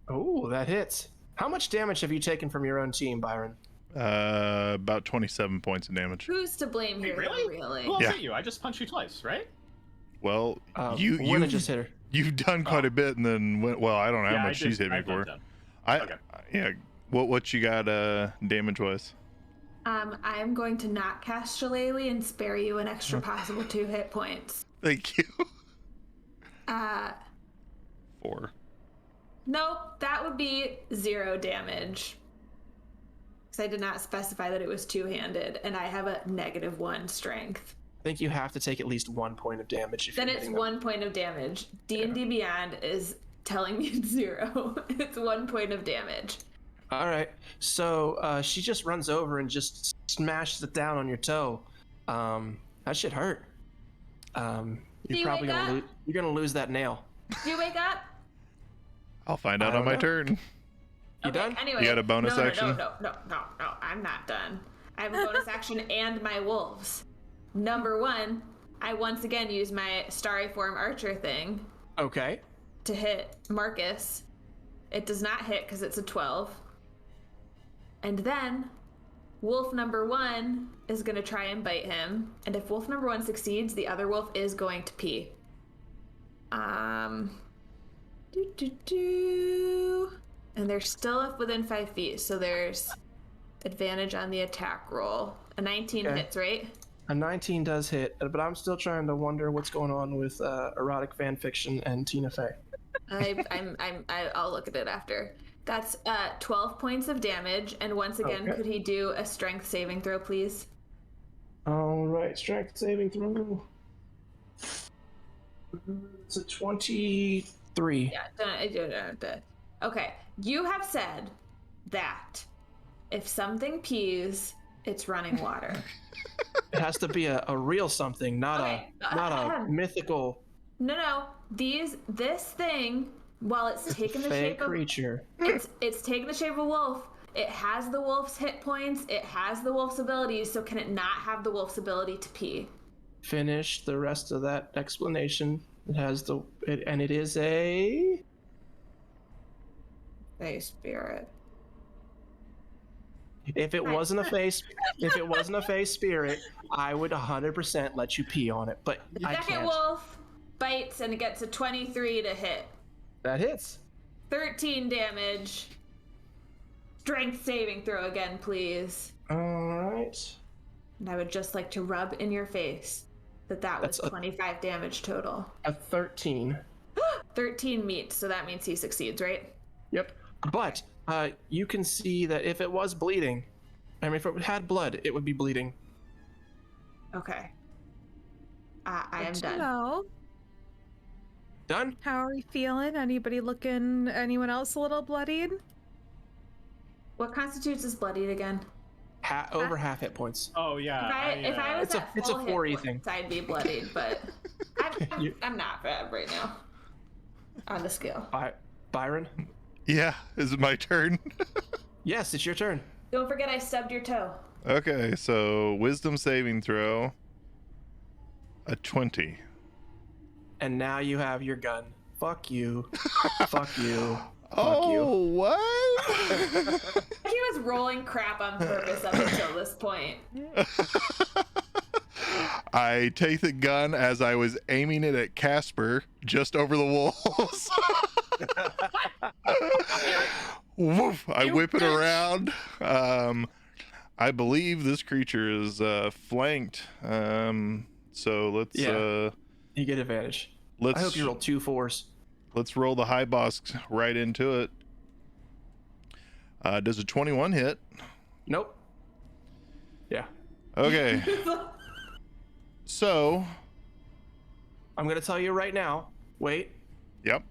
Oh, that hits. How much damage have you taken from your own team, Byron? About 27 points of damage. Who's to blame Wait, here, really? though, really? Who else Yeah. hit you? I just punched you twice, right? Well, Winna just hit her. you've done quite a bit, and then well, I don't know how Yeah, much she's hit me I've done for. that. I Okay. yeah. What you got damage wise? I'm going to not cast Shillelagh and spare you an extra possible 2 hit points. Thank you. 4. Nope, that would be 0 damage. Because I did not specify that it was 2-handed, and I have a -1 strength. I think you have to take at least 1 point of damage. If Then you're it's hitting them. 1 point of damage. D&D Beyond is telling me it's 0. It's 1 point of damage. All right. So she just runs over and just smashes it down on your toe. That shit hurt. Do You're you probably wake gonna up? lose. You're gonna lose that nail. Do you wake up? I'll find out I on my don't know. turn. You done? Anyway, You got a bonus no, action? No, I'm not done. I have a bonus action and my wolves. Number 1, I once again use my Starry Form Archer thing Okay. to hit Marcus. It does not hit because it's a 12. And then wolf number 1 is going to try and bite him. And if wolf number 1 succeeds, the other wolf is going to pee. And they're still within 5 feet, so there's advantage on the attack roll. A 19 Okay. hits, right? A 19 does hit, but I'm still trying to wonder what's going on with erotic fan fiction and Tina Fey. I'll look at it after. That's 12 points of damage. And once again, Okay. could he do a strength saving throw, please? All right, strength saving throw. It's a 23. Yeah. Okay. You have said that if something pees, it's running water. It has to be a real something, not a mythical. No. This thing, while it's taken the fake shape of creature. it's taken the shape of a wolf. It has the wolf's hit points. It has the wolf's abilities. So can it not have the wolf's ability to pee? Finish the rest of that explanation. It has and it is a Spirit. If it wasn't a face spirit, I would 100% let you pee on it, but I Second can't. wolf bites and it gets a 23 to hit. That hits. 13 damage. Strength saving throw again, please. All right. And I would just like to rub in your face that was 25 damage total. A 13. 13 meets, so that means he succeeds, right? Yep. But you can see that if it was bleeding, if it had blood, it would be bleeding. Okay. I am done. Hello. Done? How are we feeling? Anyone else a little bloodied? What constitutes as bloodied again? Over half hit points. Oh yeah. If I was at it's full a hit 4E points, thing. I'd be bloodied, but I'm not right now on the scale. Byron? Yeah, is it my turn? Yes, it's your turn. Don't forget I stubbed your toe. Okay, so wisdom saving throw. A 20. And now you have your gun. Fuck you. Fuck you. Oh, what? He was rolling crap on purpose up until this point. I take the gun as I was aiming it at Casper, just over the walls. Woof! I whip it around. I believe this creature is flanked. So let's You get advantage. let's I hope you roll 2 4s. let's roll the high boss right into it. Does a 21 hit? Nope. Yeah. Okay. So, I'm gonna tell you right now. Wait. yep.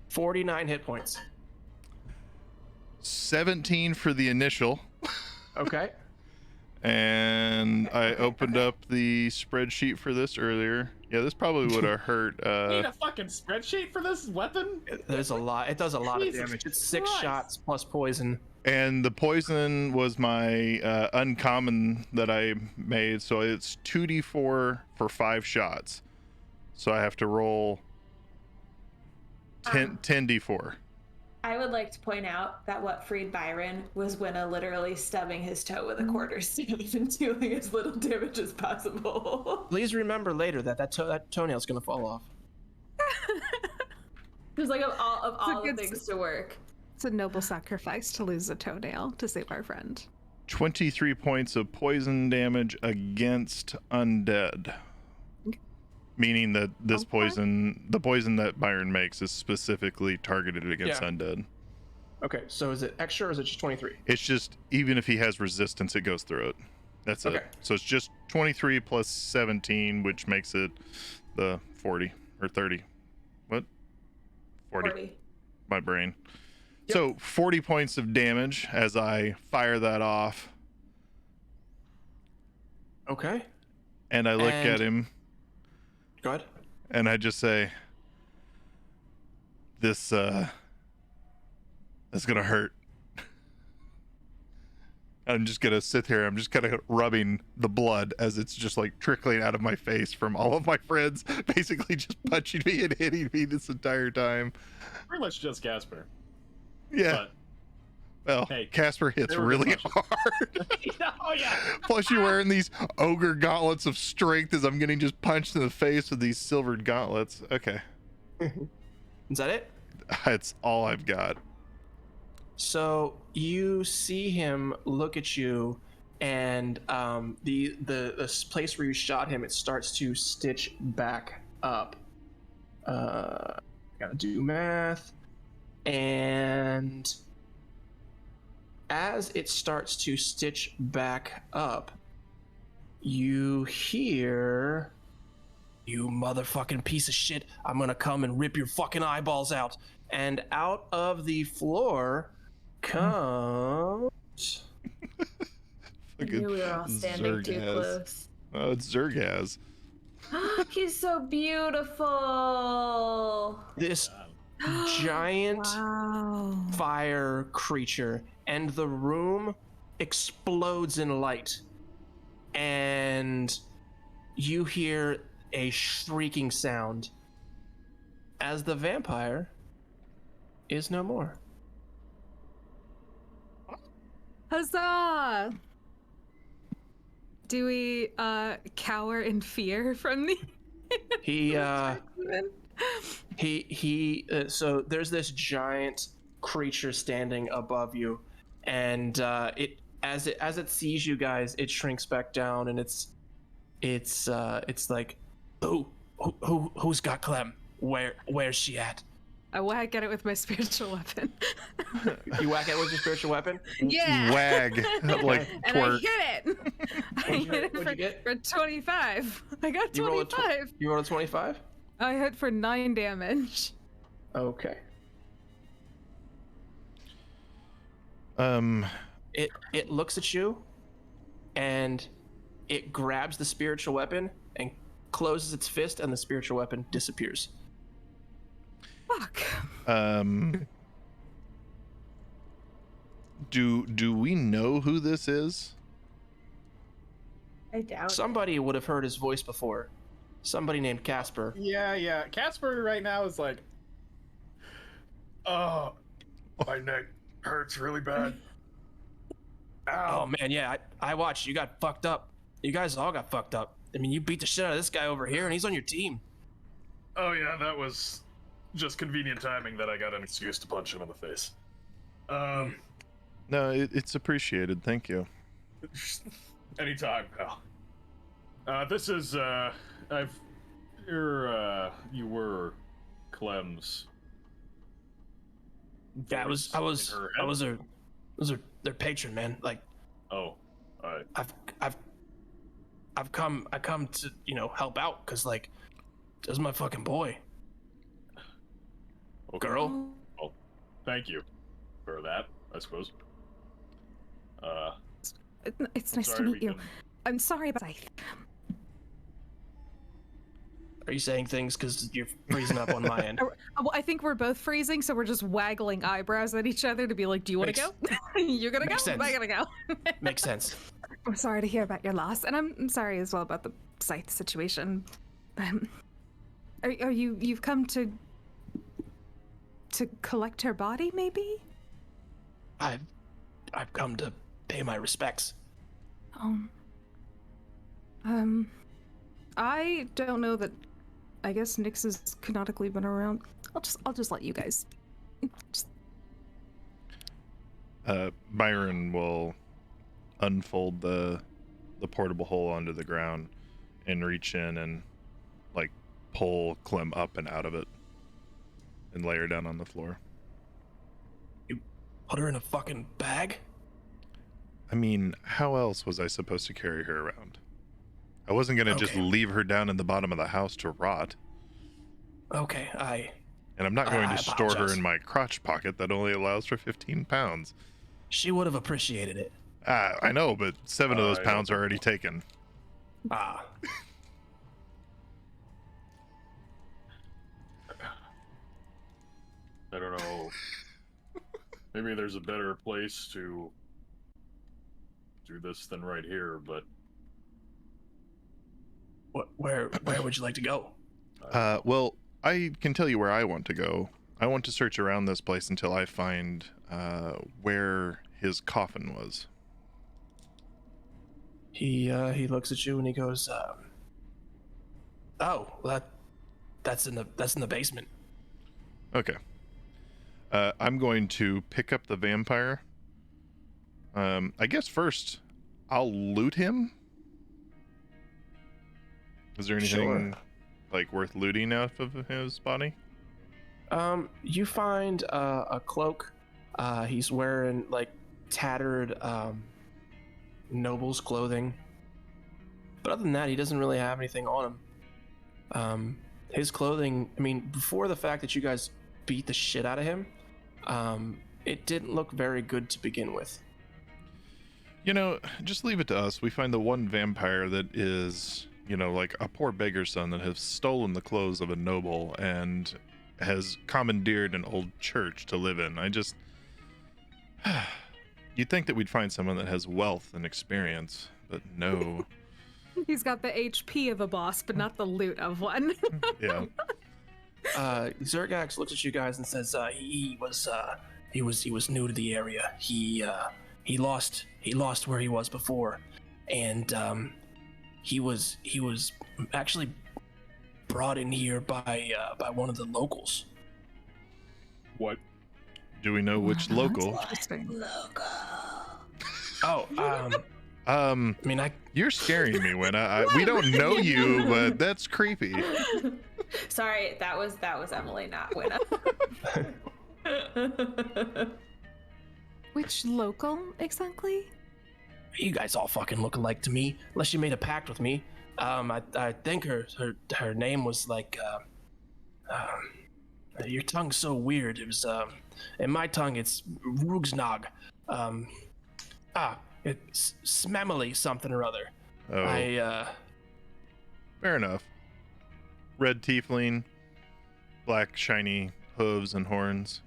49 hit points. 17 for the initial. Okay. And I opened up the spreadsheet for this earlier. Yeah, this probably would have hurt. Need a fucking spreadsheet for this weapon? There's a lot. It does a lot Jesus of damage. It's 6 Christ. shots plus poison. And the poison was my uncommon that I made, so it's 2d4 for 5 shots. So I have to roll 10d4. I would like to point out that what freed Byron was Winna literally stubbing his toe with a quarterstaff and dealing as little damage as possible. Please remember later that toenail's gonna fall off. Just like of all the good things to work. It's a noble sacrifice to lose a toenail to save our friend. 23 points of poison damage against undead. Meaning that this Okay. poison, the poison that Byron makes, is specifically targeted against Yeah. undead. Okay, so is it extra or is it just 23? It's just, even if he has resistance, it goes through it. That's Okay. it. So it's just 23 plus 17, which makes it the 40 or 30. What? 40. My brain. Yep. So 40 points of damage as I fire that off. Okay. And I look And- at him Go ahead. and I just say, this gonna hurt. I'm just gonna sit here. I'm just kind of rubbing the blood as it's just like trickling out of my face from all of my friends, basically just punching me and hitting me this entire time. Pretty much just Casper. Yeah. Well, hey, Casper hits they were really good hard. Oh yeah. Plus, you're wearing these ogre gauntlets of strength as I'm getting just punched in the face with these silvered gauntlets. Okay. Is that it? That's all I've got. So you see him look at you, and the place where you shot him, it starts to stitch back up. Gotta do math. And as it starts to stitch back up, you hear, "You motherfucking piece of shit, I'm gonna come and rip your fucking eyeballs out." And out of the floor comes... I knew we were all standing too close. Oh, it's Zergaz. He's so beautiful. This giant Wow. fire creature, and the room explodes in light, and you hear a shrieking sound as the vampire is no more. Huzzah! Do we cower in fear from the So there's this giant creature standing above you, and it as it sees you guys, it shrinks back down, and it's like, who's got Clem? Where's she at? I whack at it with my spiritual weapon. You whack at it with your spiritual weapon? Yeah. Wag. Like And twerk. I hit it. What'd you get? For 25. I got You rolled 25. You rolled a 25? I hit for 9 damage. Okay. It looks at you, and it grabs the spiritual weapon and closes its fist, and the spiritual weapon disappears. Fuck. Do we know who this is? I doubt Somebody would have heard his voice before. Somebody named Casper. Yeah. Casper right now is like, oh, my neck hurts really bad. Ow. Oh man, yeah, I watched. You got fucked up. You guys all got fucked up. I mean, you beat the shit out of this guy over here, and he's on your team. Oh yeah, that was just convenient timing that I got an excuse to punch him in the face. No, it's appreciated. Thank you. Anytime, pal. This is you were Clem's. Yeah, I was their patron, man. Like, Oh, alright. I come to, help out, cause like, this is my fucking boy. Okay. Girl. Well, thank you for that, I suppose. It's nice to Sorry, meet we you. can- I'm sorry about Scythe. Are you saying things because you're freezing up on my end? Well, I think we're both freezing, so we're just waggling eyebrows at each other to be like, do you want to go? You're gonna go? Makes sense. I gotta go. Makes sense. I'm sorry to hear about your loss, and I'm sorry as well about the Scythe situation. Are you've come to collect her body, maybe? I've come to pay my respects. I don't know that. I guess Nyx has canonically been around. I'll just let you guys. Byron will unfold the portable hole onto the ground and reach in and like pull Clem up and out of it and lay her down on the floor. You put her in a fucking bag? I mean, how else was I supposed to carry her around? I wasn't gonna just Okay. leave her down in the bottom of the house to rot. Okay, And I'm not going I to store her apologize. in my crotch pocket that only allows for 15 pounds. She would have appreciated it. I know, but 7 of those I pounds don't are already taken. Ah. I don't know. Maybe there's a better place to do this than right here, but Where would you like to go? Well, I can tell you where I want to go. I want to search around this place until I find where his coffin was. He looks at you and he goes, "Oh, well, that's in the basement." Okay. I'm going to pick up the vampire. I guess first I'll loot him. Is there anything Sure. like worth looting out of his body? You find a cloak. He's wearing like tattered noble's clothing. But other than that, he doesn't really have anything on him. His clothing, I mean, before the fact that you guys beat the shit out of him, it didn't look very good to begin with. You know, just leave it to us. We find the one vampire that is, you know, like a poor beggar's son that has stolen the clothes of a noble and has commandeered an old church to live in. I just... You'd think that we'd find someone that has wealth and experience, but no. He's got the HP of a boss, but not the loot of one. Yeah. Zergax looks at you guys and says, he was new to the area. He lost where he was before, and he was actually brought in here by one of the locals. What? Do we know which local? Oh, I mean, you're scaring me, Winna. We don't know you, but that's creepy. Sorry, that was Emily, not Winna. Which local exactly? You guys all fucking look alike to me, unless you made a pact with me. I think her name was like, your tongue's so weird. It was, in my tongue, it's Rugsnog. It's Smemily something or other. Oh. Fair enough. Red tiefling, black shiny hooves and horns.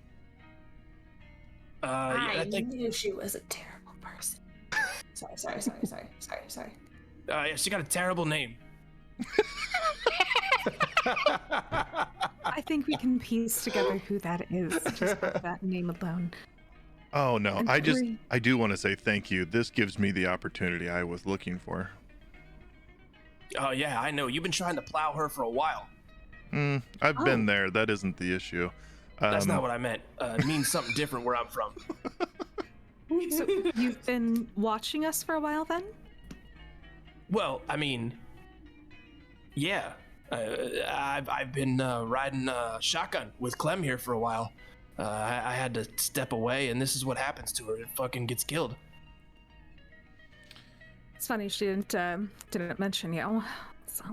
I knew she was a terrible person. Sorry. Yeah, she got a terrible name. I think we can piece together who that is, just by that name alone. Oh no, I do want to say thank you. This gives me the opportunity I was looking for. Oh yeah, I know. You've been trying to plow her for a while. I've been there. That isn't the issue. That's not what I meant. It means something different where I'm from. So you've been watching us for a while then? Well, I mean, yeah. I've been riding shotgun with Clem here for a while. I had to step away, and this is what happens to her. It fucking gets killed. It's funny she didn't mention you. So,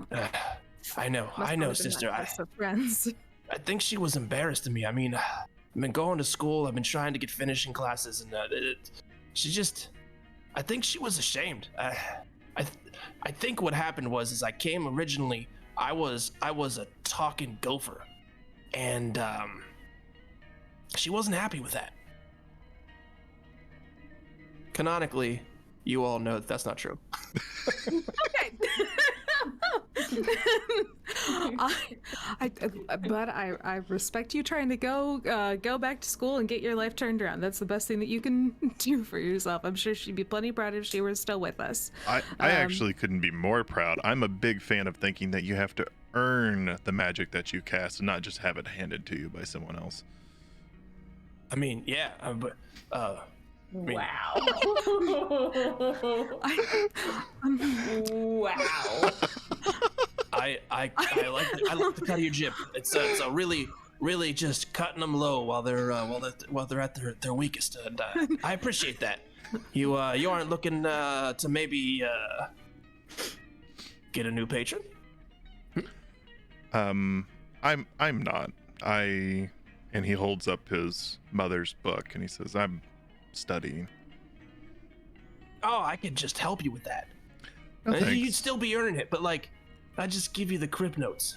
I know, sister. Friends. I think she was embarrassed of me. I mean, I've been going to school. I've been trying to get finishing classes, and I think she was ashamed. I think what happened was I came originally. I was a talking gopher, and she wasn't happy with that. Canonically, you all know that that's not true. Okay. But I respect you trying to go back to school and get your life turned around. That's the best thing that you can do for yourself. I'm sure she'd be plenty proud if she were still with us. I actually couldn't be more proud. I'm a big fan of thinking that you have to earn the magic that you cast and not just have it handed to you by someone else. I mean, yeah, but wow. Wow. I like the cut of your jib. It's a really just cutting them low while they're at their weakest, and I appreciate that. You aren't looking to maybe get a new patron? I'm not. And he holds up his mother's book and he says, I'm studying. Oh, I could just help you with that. Oh, thanks. You'd still be earning it, but like, I just give you the crib notes.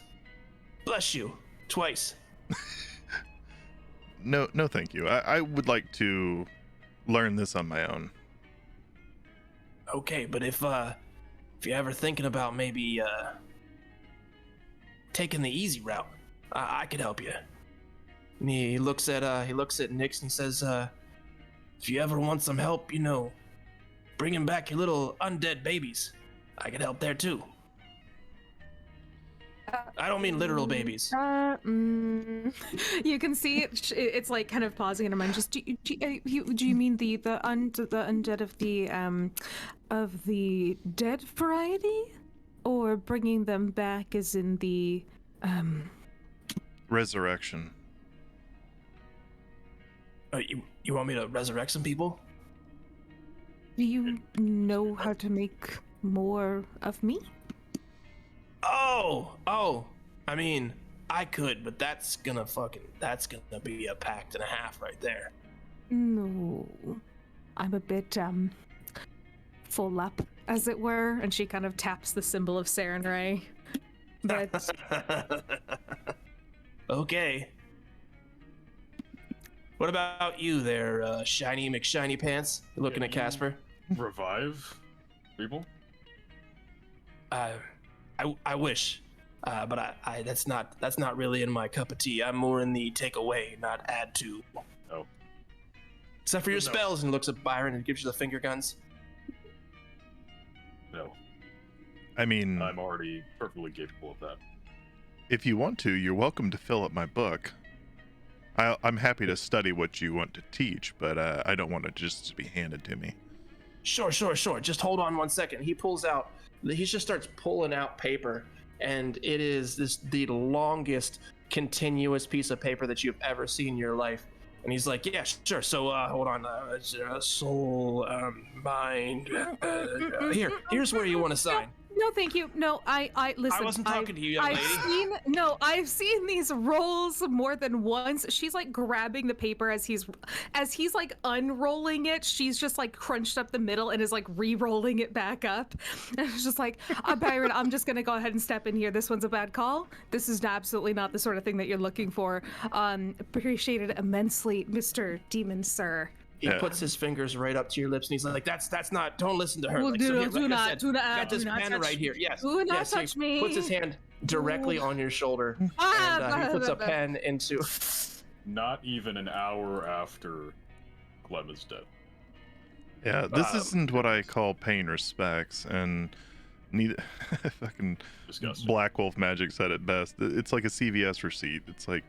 Bless you, twice. No, thank you. I would like to learn this on my own. Okay, but if you're ever thinking about maybe taking the easy route, I could help you. And he looks at Nix and he says, if you ever want some help, bringing back your little undead babies, I could help there too. I don't mean literal babies. You can see it's like kind of pausing in her mind. Just do you mean the undead of the dead variety, or bringing them back as in the resurrection? You want me to resurrect some people? Do you know how to make more of me? Oh. I mean, I could, but that's gonna be a pact and a half right there. No. I'm a bit, full up, as it were, and she kind of taps the symbol of Sarenrae. But okay. What about you there, Shiny McShiny Pants? You're looking at Casper. Revive people? I wish, but I that's not really in my cup of tea. I'm more in the take away, not add to. Oh. Except for your No. spells, and looks at Byron and gives you the finger guns. No, I mean, I'm already perfectly capable of that. if you want to, you're welcome to fill up my book. I'm happy to study what you want to teach, but I don't want it just to be handed to me. Sure. Just hold on 1 second. He just starts pulling out paper, and it is the longest continuous piece of paper that you've ever seen in your life. And he's like, yeah, sure. So hold on. Soul, mind. Here's where you want to sign. no, thank you. No, I listen. I wasn't talking to you, young lady. I've seen these rolls more than once. She's like grabbing the paper as he's like unrolling it. She's just like crunched up the middle and is like re-rolling it back up. And it's just like, Byron, I'm just gonna go ahead and step in here. This one's a bad call. This is absolutely not the sort of thing that you're looking for. Appreciate it immensely, Mr. Demon Sir. He puts his fingers right up to your lips, and he's like, "That's not. Don't listen to her." Well, Like, do so here, not- like I not- said, do not- got this do not pen touch right here. me. Yes. Do not yes, touch he me. puts his hand directly on your shoulder, and he puts a pen into. Not even an hour after Clem is dead. Yeah, this isn't what I call paying respects, and neither fucking Disgusting. Black Wolf Magic said it best. It's like a CVS receipt. It's like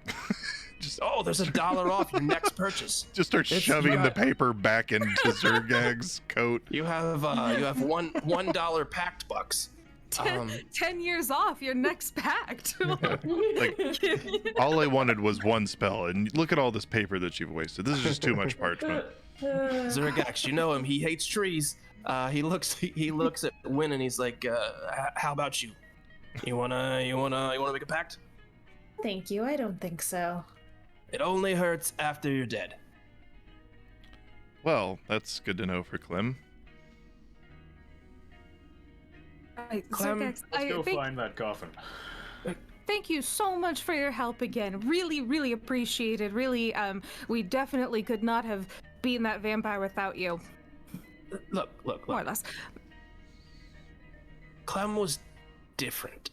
just Oh, there's $1 off your next purchase. just start It's- shoving you the got- paper back into Zergag's coat. You have $1 packed bucks. 10 years off your next pact. All I wanted was one spell, and look at all this paper that you've wasted. This is just too much parchment. Zergax, you know him. He hates trees. He looks at Win and he's like, "How about you? You wanna make a pact? Thank you. I don't think so. It only hurts after you're dead." Well, that's good to know for Clem. Clem, Zergax, Let's go find that coffin. Thank you so much for your help again. Really, really appreciated. Really, we definitely could not have beaten that vampire without you. Look. More or less. Clem was different.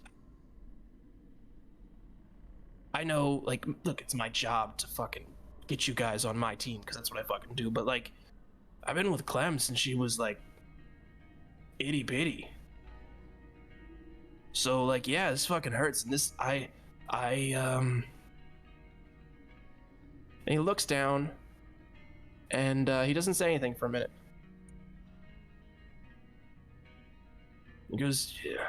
I know, like, look, it's my job to fucking get you guys on my team because that's what I fucking do. But like, I've been with Clem since she was like itty bitty. So like, yeah, this fucking hurts. And this, and he looks down, and he doesn't say anything for a minute. He goes, "Yeah,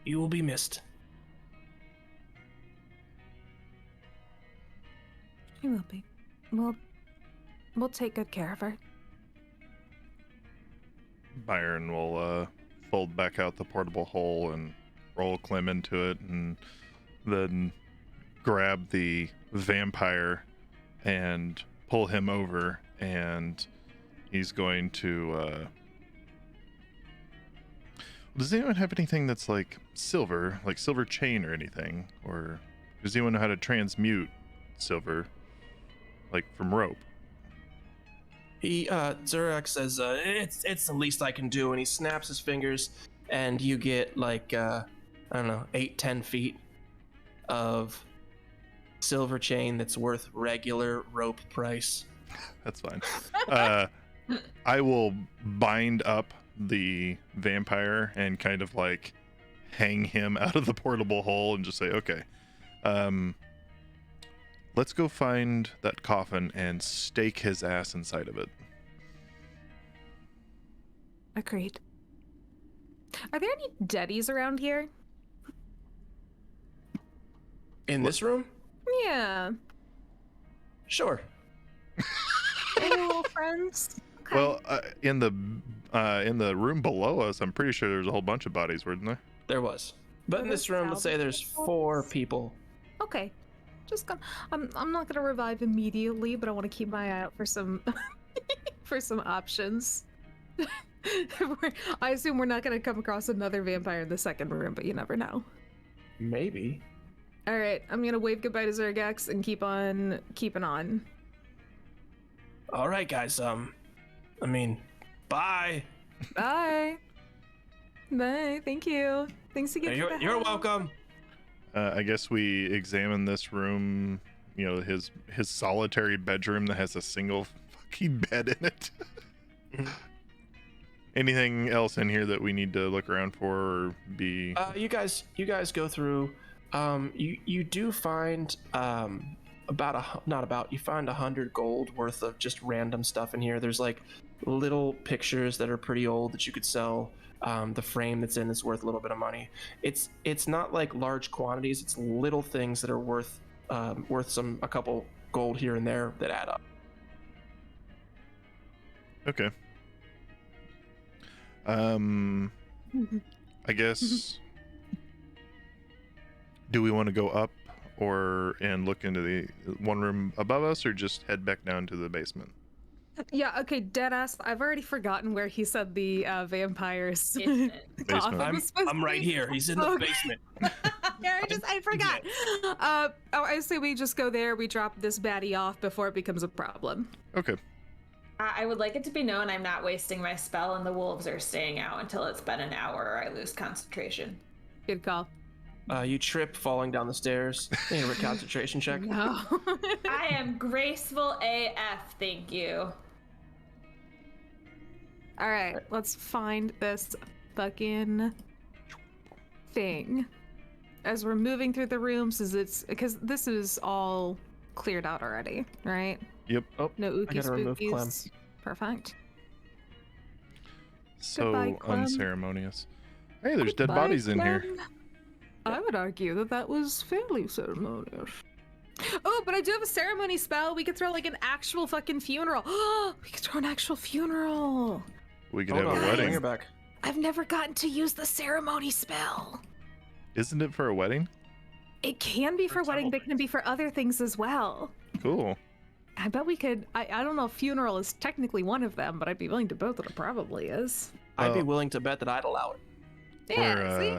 you will be missed." She will be. We'll take good care of her. Byron will fold back out the portable hole and roll Clem into it, and then grab the vampire and pull him over, and he's going to does anyone have anything that's like silver chain or anything, or does anyone know how to transmute silver, like from rope? Zurak says, it's the least I can do, and he snaps his fingers, and you get like, I don't know, 8-10 feet of silver chain that's worth regular rope price. That's fine. I will bind up the vampire and kind of like hang him out of the portable hole and just say, okay, let's go find that coffin and stake his ass inside of it. Agreed. Are there any deadies around here? In this room? Yeah. Sure. Any little friends? Okay. Well, in the room below us, I'm pretty sure there's a whole bunch of bodies, weren't there? There was. But Were in there this room, let's say there's salvageable 4 bodies? people. Okay. Just gonna. I'm not gonna revive immediately, but I want to keep my eye out for some for some options. I assume we're not gonna come across another vampire in the second room, but you never know. Maybe. All right, I'm gonna wave goodbye to Zergax and keep on keeping on. All right, guys. I mean, bye. Bye. Bye. Thank you. Thanks again. for the You're help. welcome. I guess we examine this room. You know, his solitary bedroom that has a single fucking bed in it. Mhm. Anything else in here that we need to look around for or be? You guys go through. You do find you find 100 gold worth of just random stuff in here. There's like little pictures that are pretty old that you could sell. The frame that's in is worth a little bit of money. It's not like large quantities. It's little things that are worth a couple gold here and there that add up. Okay. I guess. Do we want to go up and look into the one room above us, or just head back down to the basement? Yeah, okay, deadass. I've already forgotten where he said the vampires. Basement. coffin was supposed I'm to right be. here. He's in the Okay. basement. Yeah, I forgot. I say we just go there, we drop this baddie off before it becomes a problem. Okay. I would like it to be known I'm not wasting my spell, and the wolves are staying out until it's been an hour or I lose concentration. Good call. You trip falling down the stairs. Need a concentration check. No. I am graceful AF, thank you. All right, let's find this fucking thing. As we're moving through the rooms, because this is all cleared out already, right? Yep. Oh, No I ookies gotta remove Clem. spookies. Perfect. So Goodbye, Clem. unceremonious. Hey, there's dead Goodbye, bodies in here. Clem. I would argue that was fairly ceremonious. Oh, but I do have a ceremony spell. We could throw like an actual fucking funeral. We could throw an actual funeral. We could Hold have on, a bring wedding. her back. I've never gotten to use the ceremony spell. Isn't it for a wedding? It can be for For wedding, several but it can be for other things as well. Cool. I bet we could. I don't know if funeral is technically one of them, but I'd be willing to bet that it probably is. I'd be Well- willing to bet that I'd allow it. Yeah, see?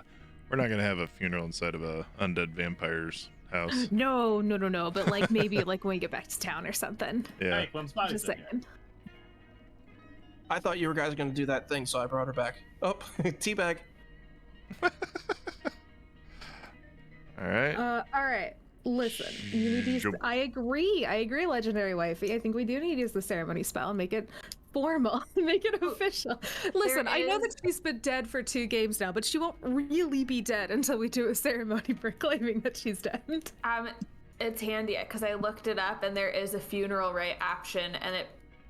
We're not gonna have a funeral inside of a undead vampire's house. No, but like maybe like when we get back to town or something. Yeah. Hey, Clem's body's Just in here. saying. I thought you guys were gonna do that thing, so I brought her back. Oh, teabag. All right. All right. Listen, you need to use. Jump. I agree, legendary wifey. I think we do need to use the ceremony spell and make it formal, make it official. Listen, I know that is- she's been dead for 2 games now, but she won't really be dead until we do a ceremony proclaiming that she's dead. It's handy because I looked it up and there is a funeral rite option, and it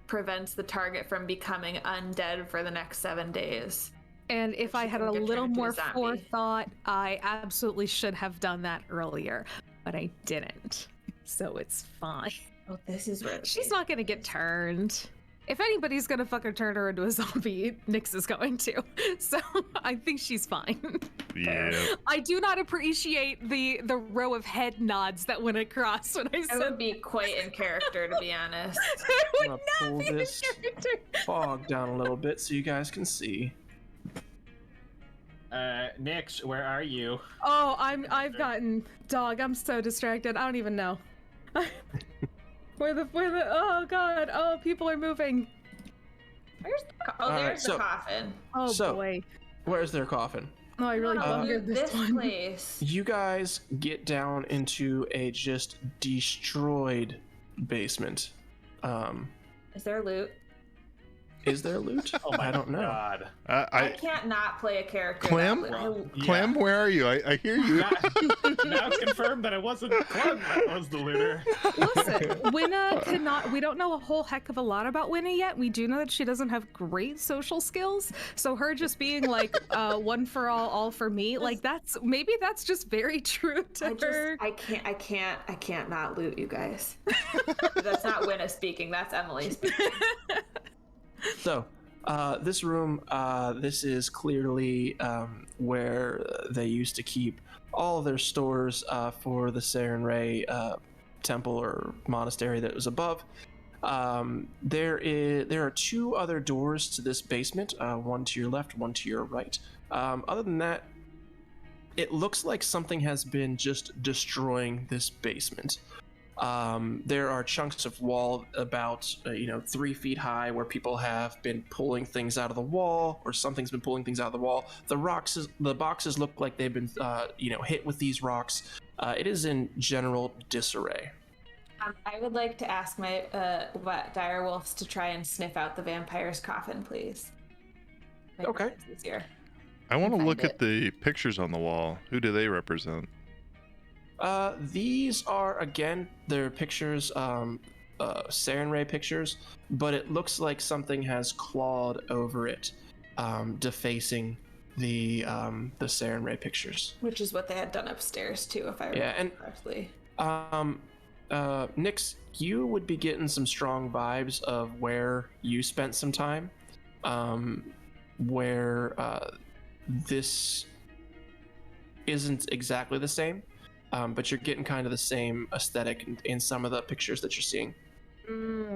prevents the target from becoming undead for the next 7 days. And if I She had can a get little turned into a more zombie. forethought, I absolutely should have done that earlier, but I didn't. So it's fine. Oh, this is where She's not gonna get turned. If anybody's gonna fucking turn her into a zombie, Nyx is going to. So I think she's fine. Yeah. I do not appreciate the row of head nods that went across when I That said would be quite in character, to be honest. It would I'm gonna not pull be in this character. fog down a little bit so you guys can see. Nyx, where are you? Oh, I've gotten dog. I'm so distracted. I don't even know. Where the oh god, oh people are moving. Where's the All right, there's so- the coffin. Oh So- boy. Where's their coffin? Oh, I really Wanna bungered loot this one. place. You guys get down into a just destroyed basement. Is there loot? Is there loot? Oh my I don't know. god. I can't not play a character. Clem? that would- Clem, where are you? I hear you. Now it's confirmed that it wasn't Clem that was the looter. Listen, Winna cannot. We don't know a whole heck of a lot about Winna yet. We do know that she doesn't have great social skills. So her just being like one for all for me, like that's just very true to her. I can't not loot you guys. That's not Winna speaking. That's Emily speaking. So, this room, this is clearly where they used to keep all their stores for the Saren Ray temple or monastery that was above. There are two other doors to this basement, one to your left, one to your right. Other than that, it looks like something has been just destroying this basement. There are chunks of wall about 3 feet high where people have been pulling things out of the wall, or something's been pulling things out of the wall. The boxes look like they've been hit with these rocks. It is in general disarray. I would like to ask my dire wolves to try and sniff out the vampire's coffin, please. Okay. It's easier. I want to Find look it. at the pictures on the wall. Who do they represent? These are, again, they're pictures, Saren Ray pictures, but it looks like something has clawed over it, defacing the Saren Ray pictures. Which is what they had done upstairs too, if I remember correctly. Nyx, you would be getting some strong vibes of where you spent some time, where this isn't exactly the same. But you're getting kind of the same aesthetic in some of the pictures that you're seeing.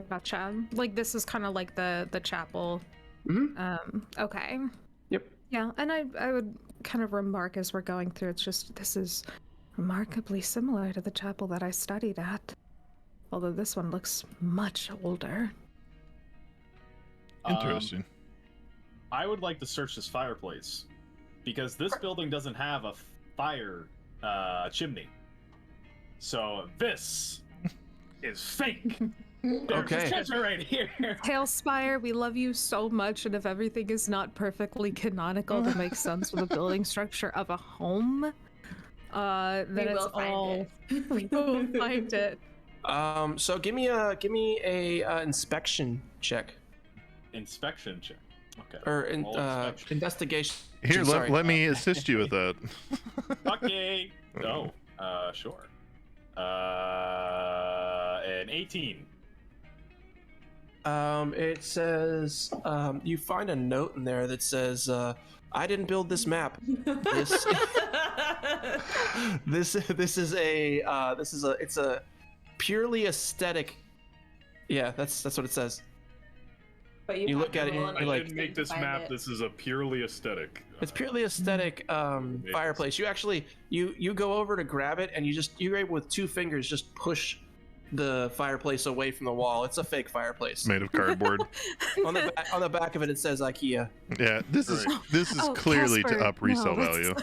Gotcha. Like this is kind of like the chapel. Mm-hmm. Okay. Yep. Yeah, and I would kind of remark as we're going through, it's just this is remarkably similar to the chapel that I studied at, although this one looks much older. Interesting. I would like to search this fireplace because this building doesn't have a fire chimney. So this is fake. There's Okay. treasure right here. Tailspire, we love you so much, and if everything is not perfectly canonical to make sense with the building structure of a home, then We it's will find all it. we will find it. So give me a inspection check Inspection check. Okay. or Roll inspection. investigation. Here, sorry. let me assist you with that. Okay. No. Sure. An 18. It says you find a note in there that says I didn't build this map. This it's a purely aesthetic. Yeah, that's what it says. But You have look at it to and roll you're an like- I didn't make this find map. it. This is a purely aesthetic. It's purely aesthetic fireplace. You actually you go over to grab it and you're able with 2 fingers just push the fireplace away from the wall. It's a fake fireplace. Made of cardboard. on the back of it it says IKEA. Yeah, this is Oh, clearly Casper, to up resale no, it's- value.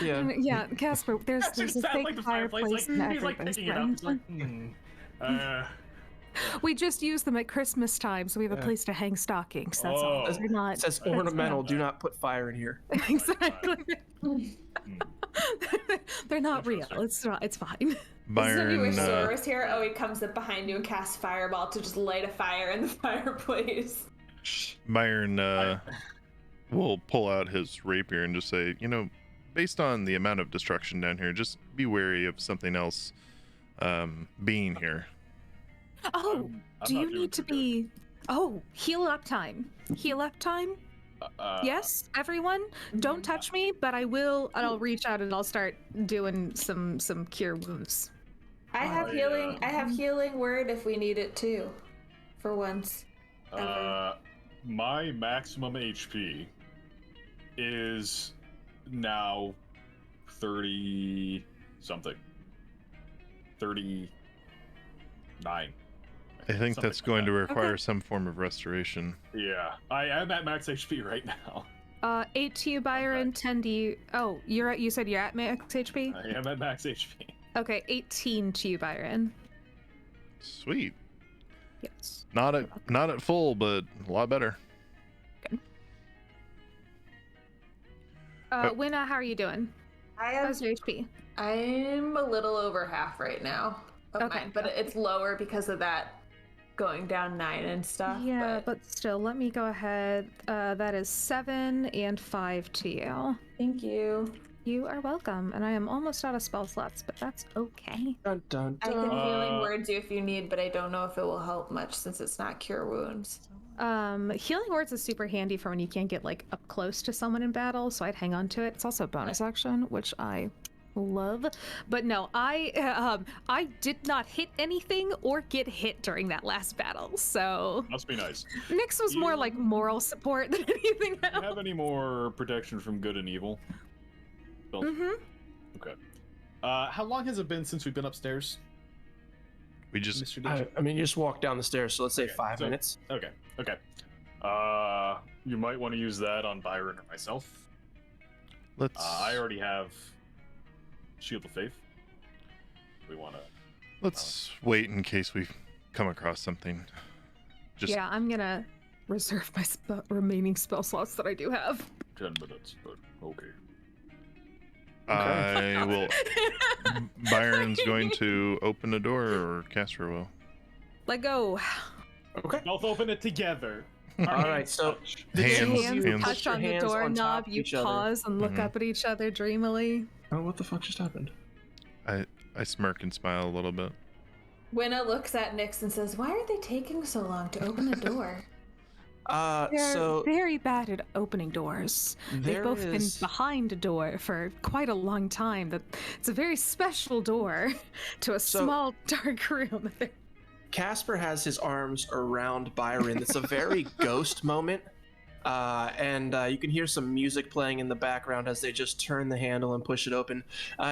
Yeah. Yeah, Casper, there's That just a sounds fake like the fireplace in he's like everybody's picking it up. room. He's like, We just use them at Christmas time, so we have a Yeah. place to hang stockings. That's all. Oh. They're not It says ornamental. Do not put fire in here. exactly. hmm. They're not real. Interesting. It's fine. This is when you Byron, wish Sora's here. Oh, he comes up behind you and casts fireball to just light a fire in the fireplace. Byron will pull out his rapier and just say, based on the amount of destruction down here, just be wary of something else being here. Oh, I'm do not you doing need to too good. be? Oh, heal up time. Heal up time. Yes, everyone. Don't touch me, but I will. And I'll reach out and I'll start doing some cure wounds. I have healing. I have healing word if we need it too, for once. My maximum HP is now 30 something. 39. I think Something that's like going that. to require Okay. some form of restoration. Yeah, I am at max HP right now. 8 to you, Byron. 10 to you. Oh, you said you're at max HP. I am at max HP. Okay, 18 to you, Byron. Sweet. Yes. Not at full, but a lot better. Winna, how are you doing? How's your HP? I'm a little over half right now of Okay. mine, but it's lower because of that going down 9 and stuff. Yeah, but still, let me go ahead. That is 7 and 5 to you. Thank you. You are welcome, and I am almost out of spell slots, but that's okay. Dun, dun, I dun. can healing words you if you need, but I don't know if it will help much since it's not cure wounds. Healing words is super handy for when you can't get like up close to someone in battle, so I'd hang on to it. It's also a bonus action, which I love. But no, I did not hit anything or get hit during that last battle, so Must be nice. Nyx was more like moral support than anything Do you else. have any more protection from good and evil? Bill? Okay. How long has it been since we've been upstairs, We just Mr. DJ? I mean, you just walk down the stairs, so let's say Okay, 5 so- minutes. Okay. You might want to use that on Byron or myself. let's I already have Shield of Faith. We want to. let's wait in case we come across something. Just Yeah, I'm gonna reserve my remaining spell slots that I do have. 10 minutes, but okay. I will. Byron's going to open the door, or Casper will. Let go. Okay. Both open it together. All right, so the Hands, two of Hands you hands. put touch your on the hands on top doorknob. of You each other. pause and look Mhm. up at each other dreamily. Oh, what the fuck just happened? I smirk and smile a little bit. Winna looks at Nyx and says, "Why are they taking so long to open the door?" They're So very bad at opening doors. They've there both is- been behind a door for quite a long time. That it's a very special door to a So- small dark room. Casper has his arms around Byron. It's a very ghost moment. And you can hear some music playing in the background as they just turn the handle and push it open.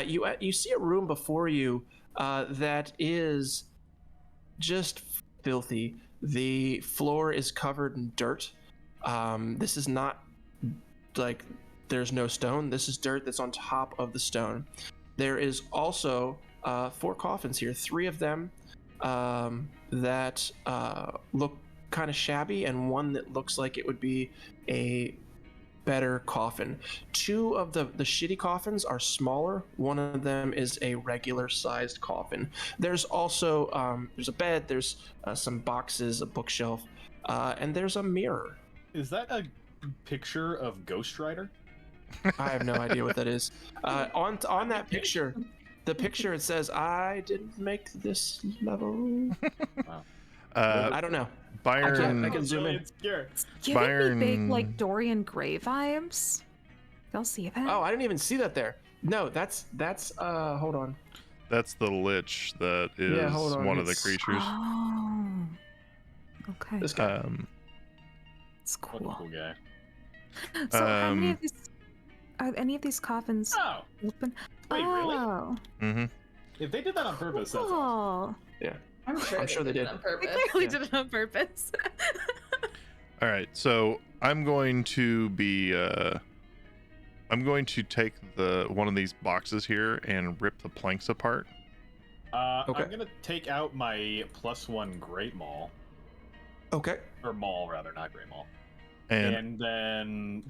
You see a room before you that is just filthy. The floor is covered in dirt. This is not like there's no stone. This is dirt that's on top of the stone. There is also 4 coffins here. 3 of them that look kind of shabby, and one that looks like it would be a better coffin. 2 of the shitty coffins are smaller. One of them is a regular sized coffin. There's also there's a bed, there's some boxes, a bookshelf, and there's a mirror. Is that a picture of Ghost Rider? I have no idea what that is. On that picture, the picture, it says, "I didn't make this level." I don't know. Byron, I can zoom in. It's scary. Giving me big Byron- like Dorian Gray vibes. Y'all see that? Oh, I didn't even see that there. No, that's hold on. that's the lich that is Yeah, hold on, one of the it's- creatures. Oh. Okay. This guy. It's What a cool. cool guy. So how many Um, of these are any of these coffins Oh, open? wait, really? Oh. Mm-hmm. If they did that on purpose, that's awesome. Cool. I'm sure they they did did. it on They purpose. clearly Yeah. did it on purpose. All right, so I'm going to take one of these boxes here and rip the planks apart. Okay. I'm gonna take out my +1 Great Maul, Okay. or Maul rather, not Great Maul, And and then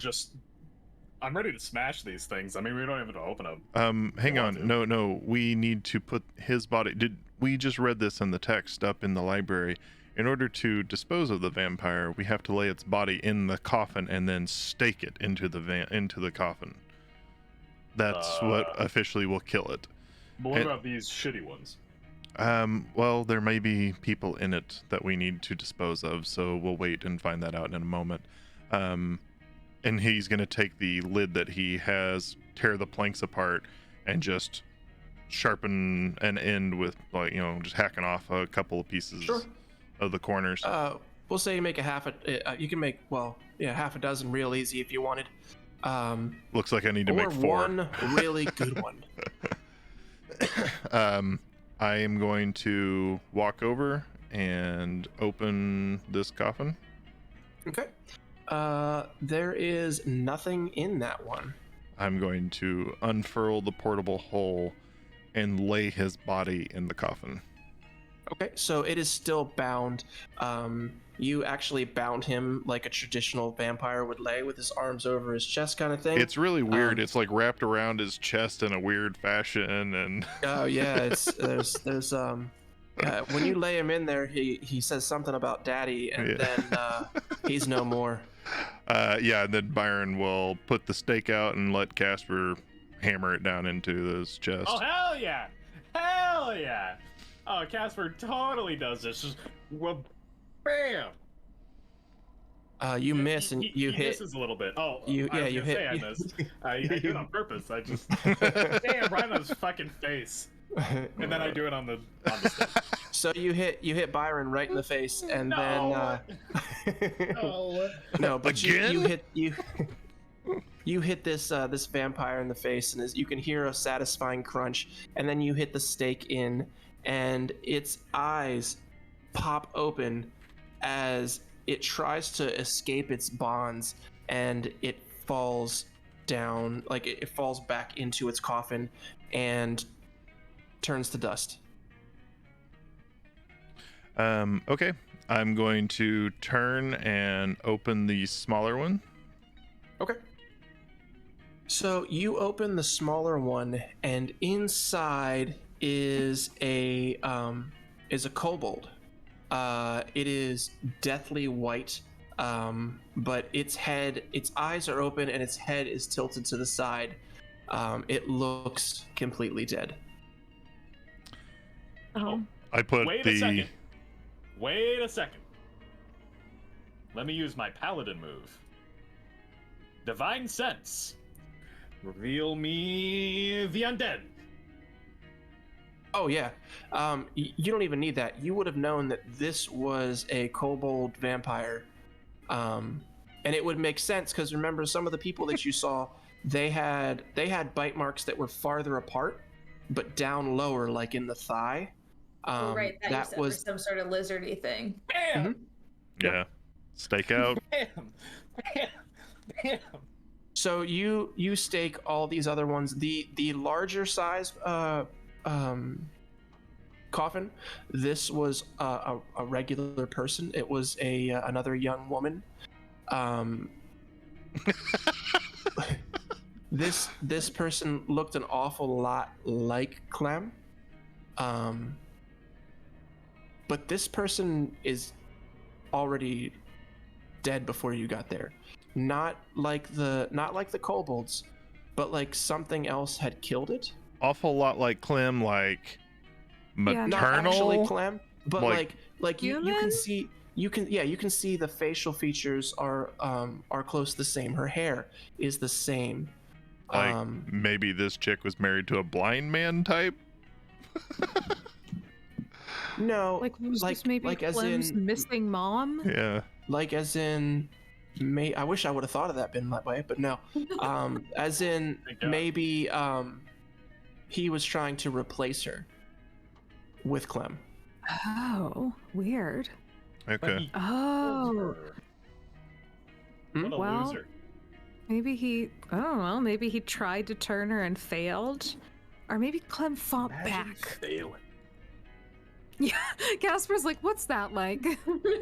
I'm ready to smash these things. I mean, we don't even have to open them. hang You on, want to? no, we need to put his body. We just read this in the text up in the library. In order to dispose of the vampire, we have to lay its body in the coffin and then stake it into the coffin. That's what officially will kill it. But what And- about these shitty ones? Well, there may be people in it that we need to dispose of, so we'll wait and find that out in a moment. And he's going to take the lid that he has, tear the planks apart, and just sharpen an end with, like, just hacking off a couple of pieces Sure. of the corners. We'll say you make you can make half a dozen real easy if you wanted. Looks like I need to Or make 4. one really good one. I am going to walk over and open this coffin. Okay. There is nothing in that one. I'm going to unfurl the portable hole and lay his body in the coffin. Okay, so it is still bound. You actually bound him like a traditional vampire would lay, with his arms over his chest, kind of thing. It's really weird. It's like wrapped around his chest in a weird fashion, and Oh yeah, it's there's when you lay him in there, he says something about daddy, and Yeah. then he's no more. yeah. And then Byron will put the stake out and let Casper hammer it down into his chest. Oh hell yeah! Hell yeah! Oh, Casper totally does this. Just well, bam. You miss and he you hit. misses a little bit. Oh, You- I yeah, was you gonna hit- say I you- missed. I do it on purpose. I just damn right on his fucking face, and then I do it on the stick. So you hit Byron right in the face, and No. then Oh. no, but Again? you hit this this vampire in the face, and you can hear a satisfying crunch, and then you hit the stake in, and its eyes pop open as it tries to escape its bonds, and it falls down, like it falls back into its coffin and turns to dust. Okay. I'm going to turn and open the smaller one. Okay. So you open the smaller one, and inside is a kobold. It is deathly white, but its eyes are open, and its head is tilted to the side. It looks completely dead. Oh. I put Wait a second. Wait a second. Let me use my paladin move. Divine Sense. Reveal me the undead. Oh yeah. You don't even need that. You would have known that this was a kobold vampire, and it would make sense because remember, some of the people that you saw, they had bite marks that were farther apart, but down lower, like in the thigh. Right, that you said for some sort of lizardy thing. Bam! Yeah. Stake out. Bam! Bam! Bam! So you stake all these other ones. The larger size coffin. This was a regular person. It was another young woman. This person looked an awful lot like Clem. But this person is already dead before you got there. Not like the kobolds, but like something else had killed it. Awful lot like Clem, like maternal. Not actually Clem, but Like- like you can see you can see the facial features are close to the same. Her hair is the same. Like maybe this chick was married to a blind man type. No, Like, was like this maybe like as Clem's in missing mom? Yeah. like as in I wish I would have thought of that been that way, but no. As in Thank God. maybe he was trying to replace her with Clem. Oh, weird. But Okay. he Oh, killed her. What a Well, loser. maybe he. Oh well, maybe he tried to turn her and failed, or maybe Clem fought Imagine back. failing. Yeah, Casper's like, "What's that like?"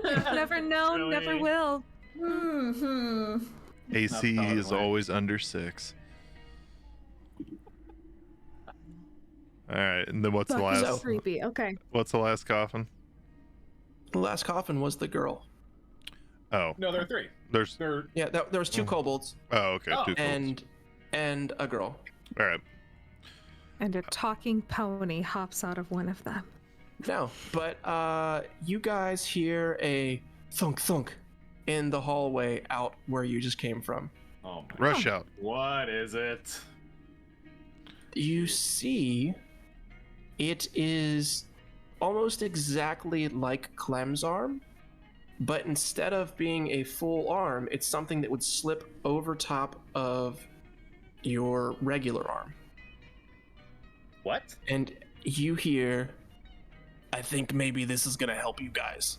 Never known, never Really? will. Hmm. AC Not is probably. always under 6. All right, and then what's the Fuck, last? so creepy. Okay. What's the last coffin? The last coffin was the girl. Oh, No, there are three. there's. There. Yeah, there was two Oh. kobolds Oh, okay. Oh, Two folds. and a girl. All right. And a talking pony hops out of one of them. No, but you guys hear a thunk thunk in the hallway out where you just came from. Oh my. Rush out. What is it? You see, it is almost exactly like Clem's arm, but instead of being a full arm, it's something that would slip over top of your regular arm. What? And you hear, I think maybe this is gonna help you guys.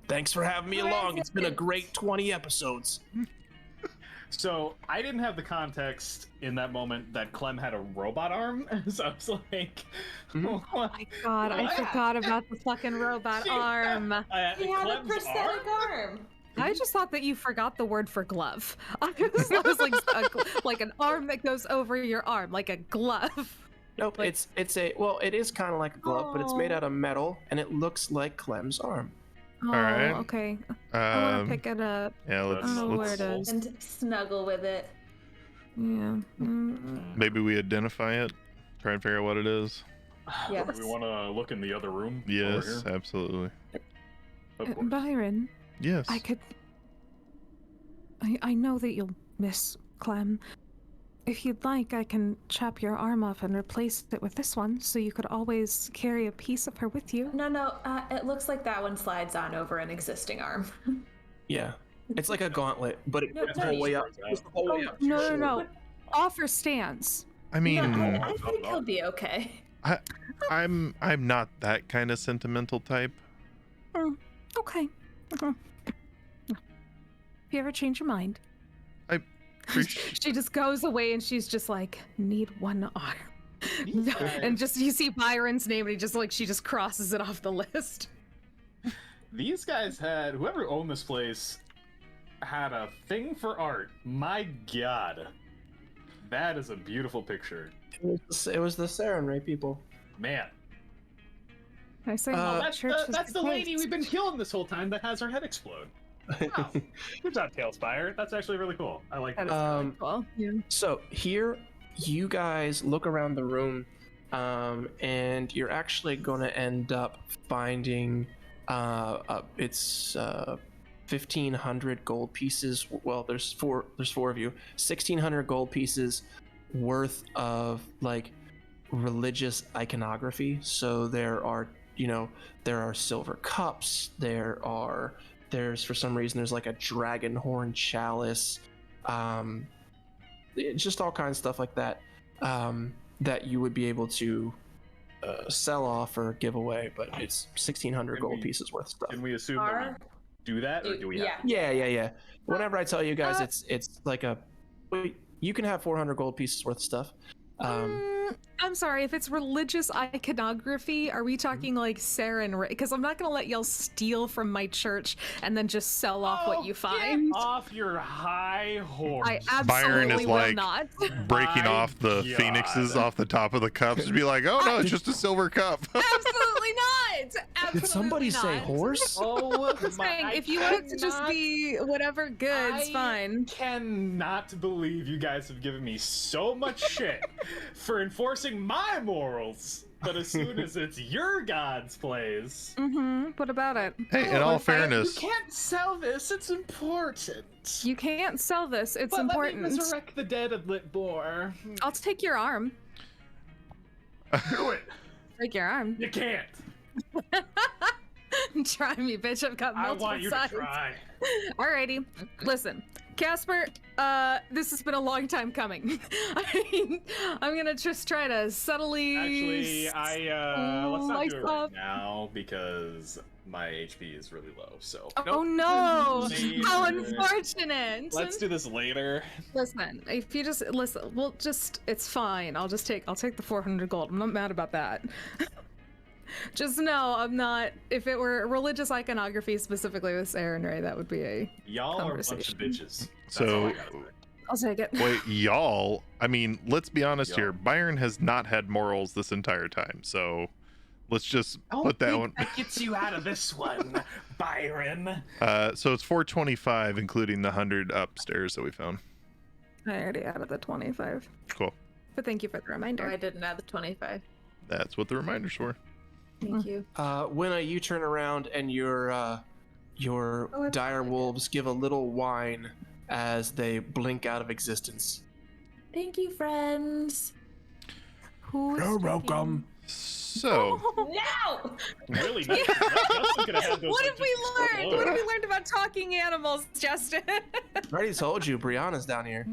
Thanks for having me along. It's been a great 20 episodes. So I didn't have the context in that moment that Clem had a robot arm, so I was like, Mhm. Oh my god, I What? forgot about the fucking robot arm. He had a Clem's prosthetic arm. I just thought that you forgot the word for glove. I was like an arm that goes over your arm, like a glove. Nope, Like- it is kind of like a glove, but it's made out of metal, and it looks like Clem's arm. Oh, right. okay. I want to pick it up. Yeah, let's, I don't know where let's it is. And snuggle with it. Yeah. Mm. maybe we identify it, try and figure out what it is. Yes. We want to look in the other room. over Yes, here? absolutely. Of course. Byron, Yes. I could. I know that you'll miss Clem. If you'd like, I can chop your arm off and replace it with this one, so you could always carry a piece of her with you. No, it looks like that one slides on over an existing arm. Yeah, it's like a gauntlet, but it No, goes no, the whole way up. no. Goes the whole way up. No. Offer stands. I mean, No, I think he'll be okay. I'm not that kind of sentimental type. Okay. If you ever change your mind. She just goes away and she's just like, need one arm. And just you see Byron's name and she just crosses it off the list. These guys had, whoever owned this place had a thing for art. My god. That is a beautiful picture. It was the Saren Ray people. Man. I say That's church the lady we've been killing this whole time that has her head explode. Wow. Good job, Tailspire. That's actually really cool. I like that. really cool. Yeah. So here, you guys look around the room, and you're actually going to end up finding it's 1,500 gold pieces. Well, there's four of you. 1,600 gold pieces worth of like religious iconography. So there are silver cups. There's for some reason there's like a dragon horn chalice, just all kinds of stuff like that, that you would be able to sell off or give away, but it's 1,600 gold pieces worth of stuff. Can we assume that we do that, or do we have? Yeah. Whenever I tell you guys, it's like you can have 400 gold pieces worth of stuff. I'm sorry, if it's religious iconography, are we talking like Saren? Because I'm not going to let y'all steal from my church and then just sell off what you find. Get off your high horse. I absolutely Byron is will like not. breaking My off the God. phoenixes off the top of the cups and be like, oh no, it's just a silver cup. Absolutely not. Absolutely Did somebody not. say horse? Oh, I'm saying, if you want it to just be whatever goods, I fine. cannot believe you guys have given me so much shit for enforcing my morals, but as soon as it's your god's place, What about it? Hey, in all fairness, you can't sell this. It's important. You can't sell this. It's But important. Let me resurrect the dead of Litbor. I'll take your arm. Do it. Take your arm. You can't. Try me, bitch. I've got I multiple want you sides. to try. Alrighty. Listen, Casper, this has been a long time coming. I'm gonna just try to subtly. Actually, let's not do it right slice now because my HP is really low. So. Oh no! Later. How unfortunate. Let's do this later. Listen, if you just listen, it's fine. I'll take the 400 gold. I'm not mad about that. Just know I'm not. If it were religious iconography specifically with Saren Ray, that would be a Y'all are a bunch of conversation. bitches. That's So- all I gotta say. I'll take it. wait, y'all, I mean, let's be honest Y'all. here. Byron has not had morals this entire time, so let's just put that one. That gets you out of this one, Byron. So it's 425, including the 100 upstairs that we found. I already added the 25. Cool. But thank you for the I reminder. didn't add the 25. That's what the reminder's for. Thank you. Winna, you turn around and your dire wolves give a little whine as they blink out of existence. Thank you, friends. Who's You're welcome. So, No! Really? Nothing could have had those, What like, have we just learned? explode. What have we learned about talking animals, Justin? I already told you, Brianna's down here.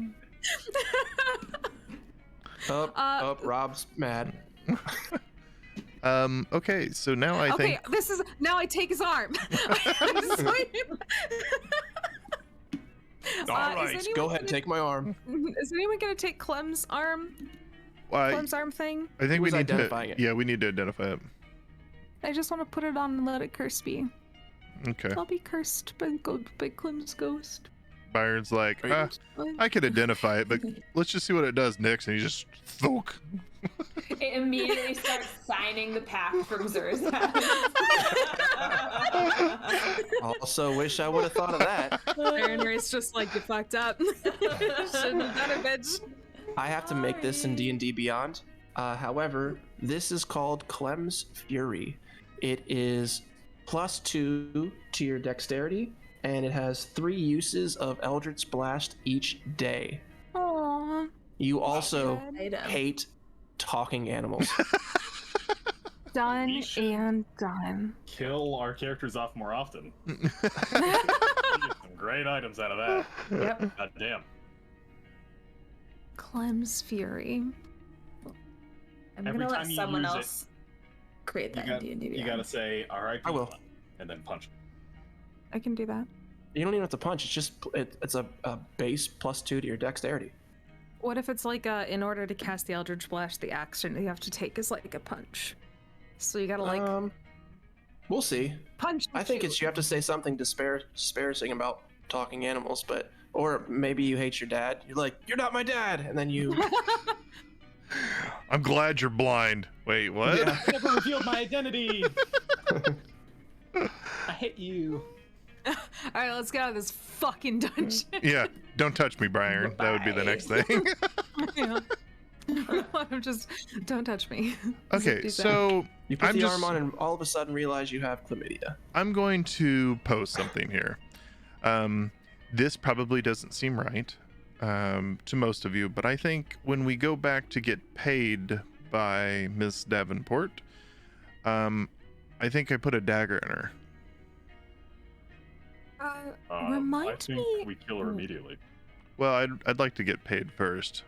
Up, Rob's mad. okay, so now I Okay, think now I take his arm. I'm just waiting. All right, go ahead, take my arm. Is anyone gonna take Clem's arm? Well, Clem's arm thing? I think we Who's need to. identifying it? Yeah, we need to identify it. I just want to put it on and let it curse me. Okay. I'll be cursed by Clem's ghost. Byron's like, Are you- I could identify it, but let's just see what it does next. And he just thunk. It immediately starts signing the pact from Zur's Also, wish I would have thought of that. Iron Race just like, you fucked up. Shouldn't have done it, bitch. I have to make this in D&D Beyond. However, this is called Clem's Fury. It is +2 to your dexterity, and it has 3 uses of Eldritch Blast each day. Aww. You also Item. hate talking animals. Done We should- and done. Kill our characters off more often. We get some great items out of that. Yep. God damn. Clem's Fury. I'm Every gonna let time you someone use it, else create that You, got, in D&D. you gotta say, alright, I will. and then punch. I can do that. You don't even have to punch. It's just it's a base +2 to your dexterity. What if it's like in order to cast the Eldritch Blast, the action you have to take is like a punch? So you gotta like We'll see. punch. I think it's you have to say something disparaging about talking animals, but or maybe you hate your dad. You're like, you're not my dad, and then you. I'm glad you're blind. Wait, what? Yeah. Never revealed my identity. I hate you. All right, let's get out of this fucking dungeon. Yeah, don't touch me, Byron. That would be the next thing. Yeah. I'm just don't touch me. Okay, Zip-zap. so You put I'm the just- arm on, and all of a sudden realize you have chlamydia. I'm going to post something here. This probably doesn't seem right to most of you, but I think when we go back to get paid by Miss Davenport, I think I put a dagger in her. Remind I think me- we kill her immediately. Well, I'd like to get paid first.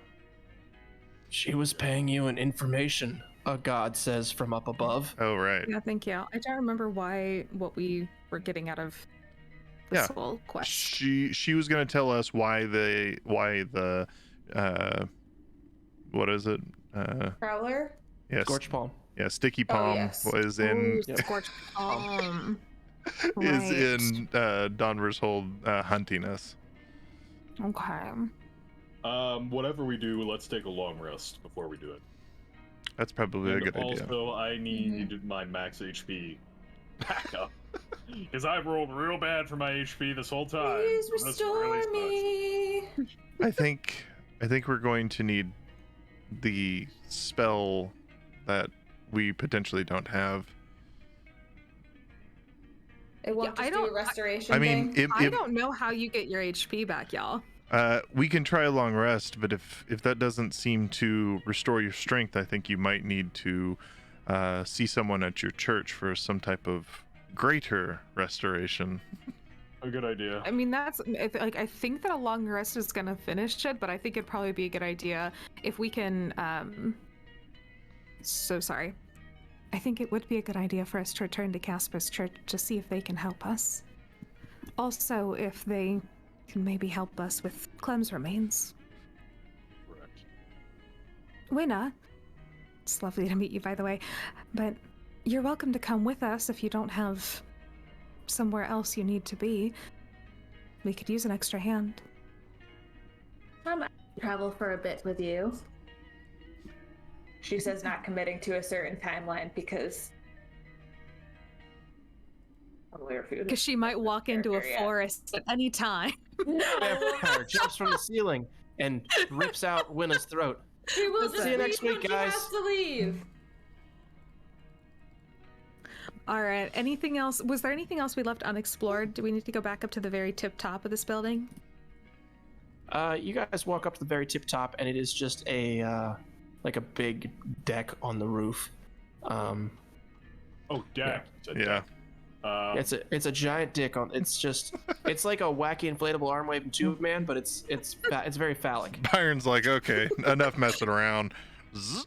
She was paying you an information, a god says from up above. Oh, right. Yeah, thank you. I don't remember what we were getting out of this whole quest. She was gonna tell us why the what is it? Prowler? Yes, Scorch palm. yeah, Sticky Oh, Palm yes. was in Ooh, Scorched Palm. is in Donver's whole hunting us. Okay. Whatever we do, let's take a long rest before we do it. That's probably a And good idea. also, I need my max HP back up. Because I've rolled real bad for my HP this whole time. Please This restore really sucks. me. I think we're going to need the spell that we potentially don't have. It won't Yeah, I just do don't- a restoration I mean, thing. I don't know how you get your HP back, y'all. we can try a long rest, but if that doesn't seem to restore your strength, I think you might need to see someone at your church for some type of greater restoration. A good idea. I mean, I think that a long rest is gonna finish it, but I think it'd probably be a good idea if we can. So sorry. I think it would be a good idea for us to return to Casper's church to see if they can help us. Also, if they can maybe help us with Clem's remains. Correct. Winna, it's lovely to meet you, by the way, but you're welcome to come with us if you don't have somewhere else you need to be. We could use an extra hand. Travel for a bit with you. She says not committing to a certain timeline because Because she might walk into a Character, yeah. forest at any time. Vampire jumps from the ceiling and rips out Winna's throat. She will See you next week, She guys. has to leave. All right. Anything else? Was there anything else we left unexplored? Do we need to go back up to the very tip top of this building? You guys walk up to the very tip top, and it is just a like a big deck on the roof. Oh, deck. It's a Yeah. deck. It's a giant dick on. It's just it's like a wacky inflatable arm waving tube man, but it's very phallic. Byron's like, okay, enough messing around. Zzz.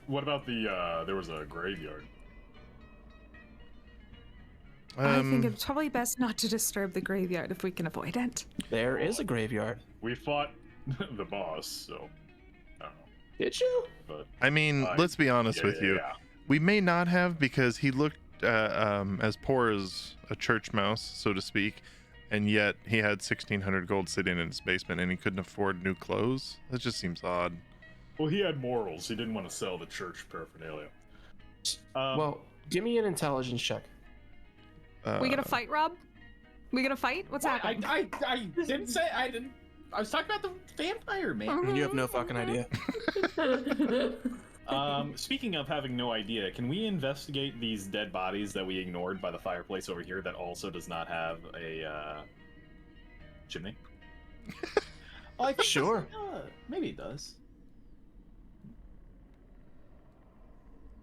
What about the? There was a graveyard. I think it's probably best not to disturb the graveyard if we can avoid it. There is a graveyard. We fought the boss, so I don't know. Did you? But I mean, let's be honest with you. yeah. We may not have, because he looked as poor as a church mouse, so to speak, and yet he had 1,600 gold sitting in his basement, and he couldn't afford new clothes. That just seems odd. Well, he had morals. He didn't want to sell the church paraphernalia. Well, give me an intelligence check. We gonna fight, Rob? We gonna fight? What's happening? I didn't say I didn't. I was talking about the vampire, man. You have no fucking idea. Speaking of having no idea, can we investigate these dead bodies that we ignored by the fireplace over here that also does not have a chimney? I think Sure. maybe it does.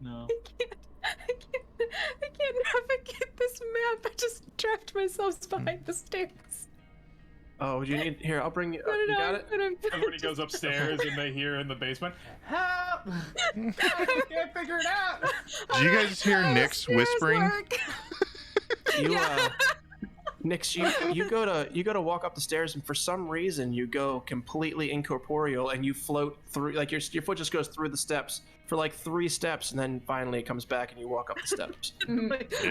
No. I can't navigate this map. I just trapped myself behind the stairs. Oh, do you need here? I'll bring you. No, You got it. Everybody goes upstairs and they hear in the basement. Help! I can't figure it out. Did you guys hear Nyx whispering? You Nix, you go to walk up the stairs, and for some reason you go completely incorporeal and you float through, like your foot just goes through the steps for like 3 steps, and then finally it comes back and you walk up the steps.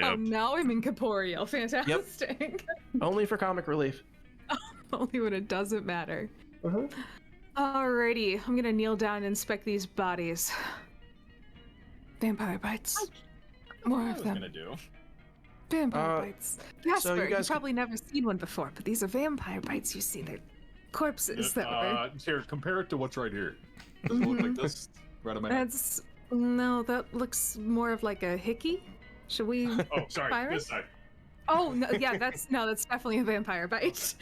Oh, now I'm incorporeal. Fantastic. Only for comic relief. Only when it doesn't matter. Uh-huh. Alrighty, I'm gonna kneel down and inspect these bodies. Vampire bites. More of them. Gonna do. Vampire bites. Jasper, you guys you've probably never seen one before, but these are vampire bites. You see, they're corpses that were. Here, compare it to what's right here. Does it look like this? Right on my head. No, that looks more of like a hickey. Should we? Oh, sorry. fire This it? side. Oh no, yeah, that's definitely a vampire bite.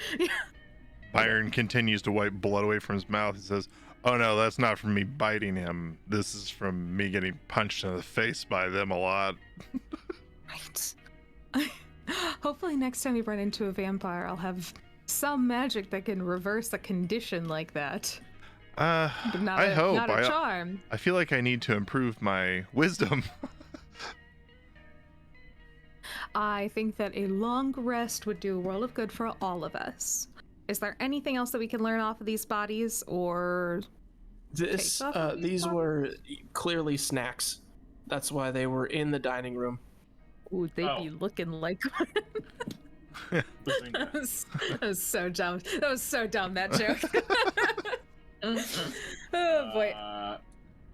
Byron continues to wipe blood away from his mouth. He says, "Oh no, that's not from me biting him. This is from me getting punched in the face by them a lot." Right. Hopefully next time we run into a vampire, I'll have some magic that can reverse a condition like that. But not I a, hope. Not a charm. I feel like I need to improve my wisdom. I think that a long rest would do a world of good for all Uh, of us. Is there anything else that we can learn off of these bodies, or This Take off these were clearly snacks. That's why they were in the dining room. would they be looking like? that was so dumb. That was so dumb. That joke. Oh boy.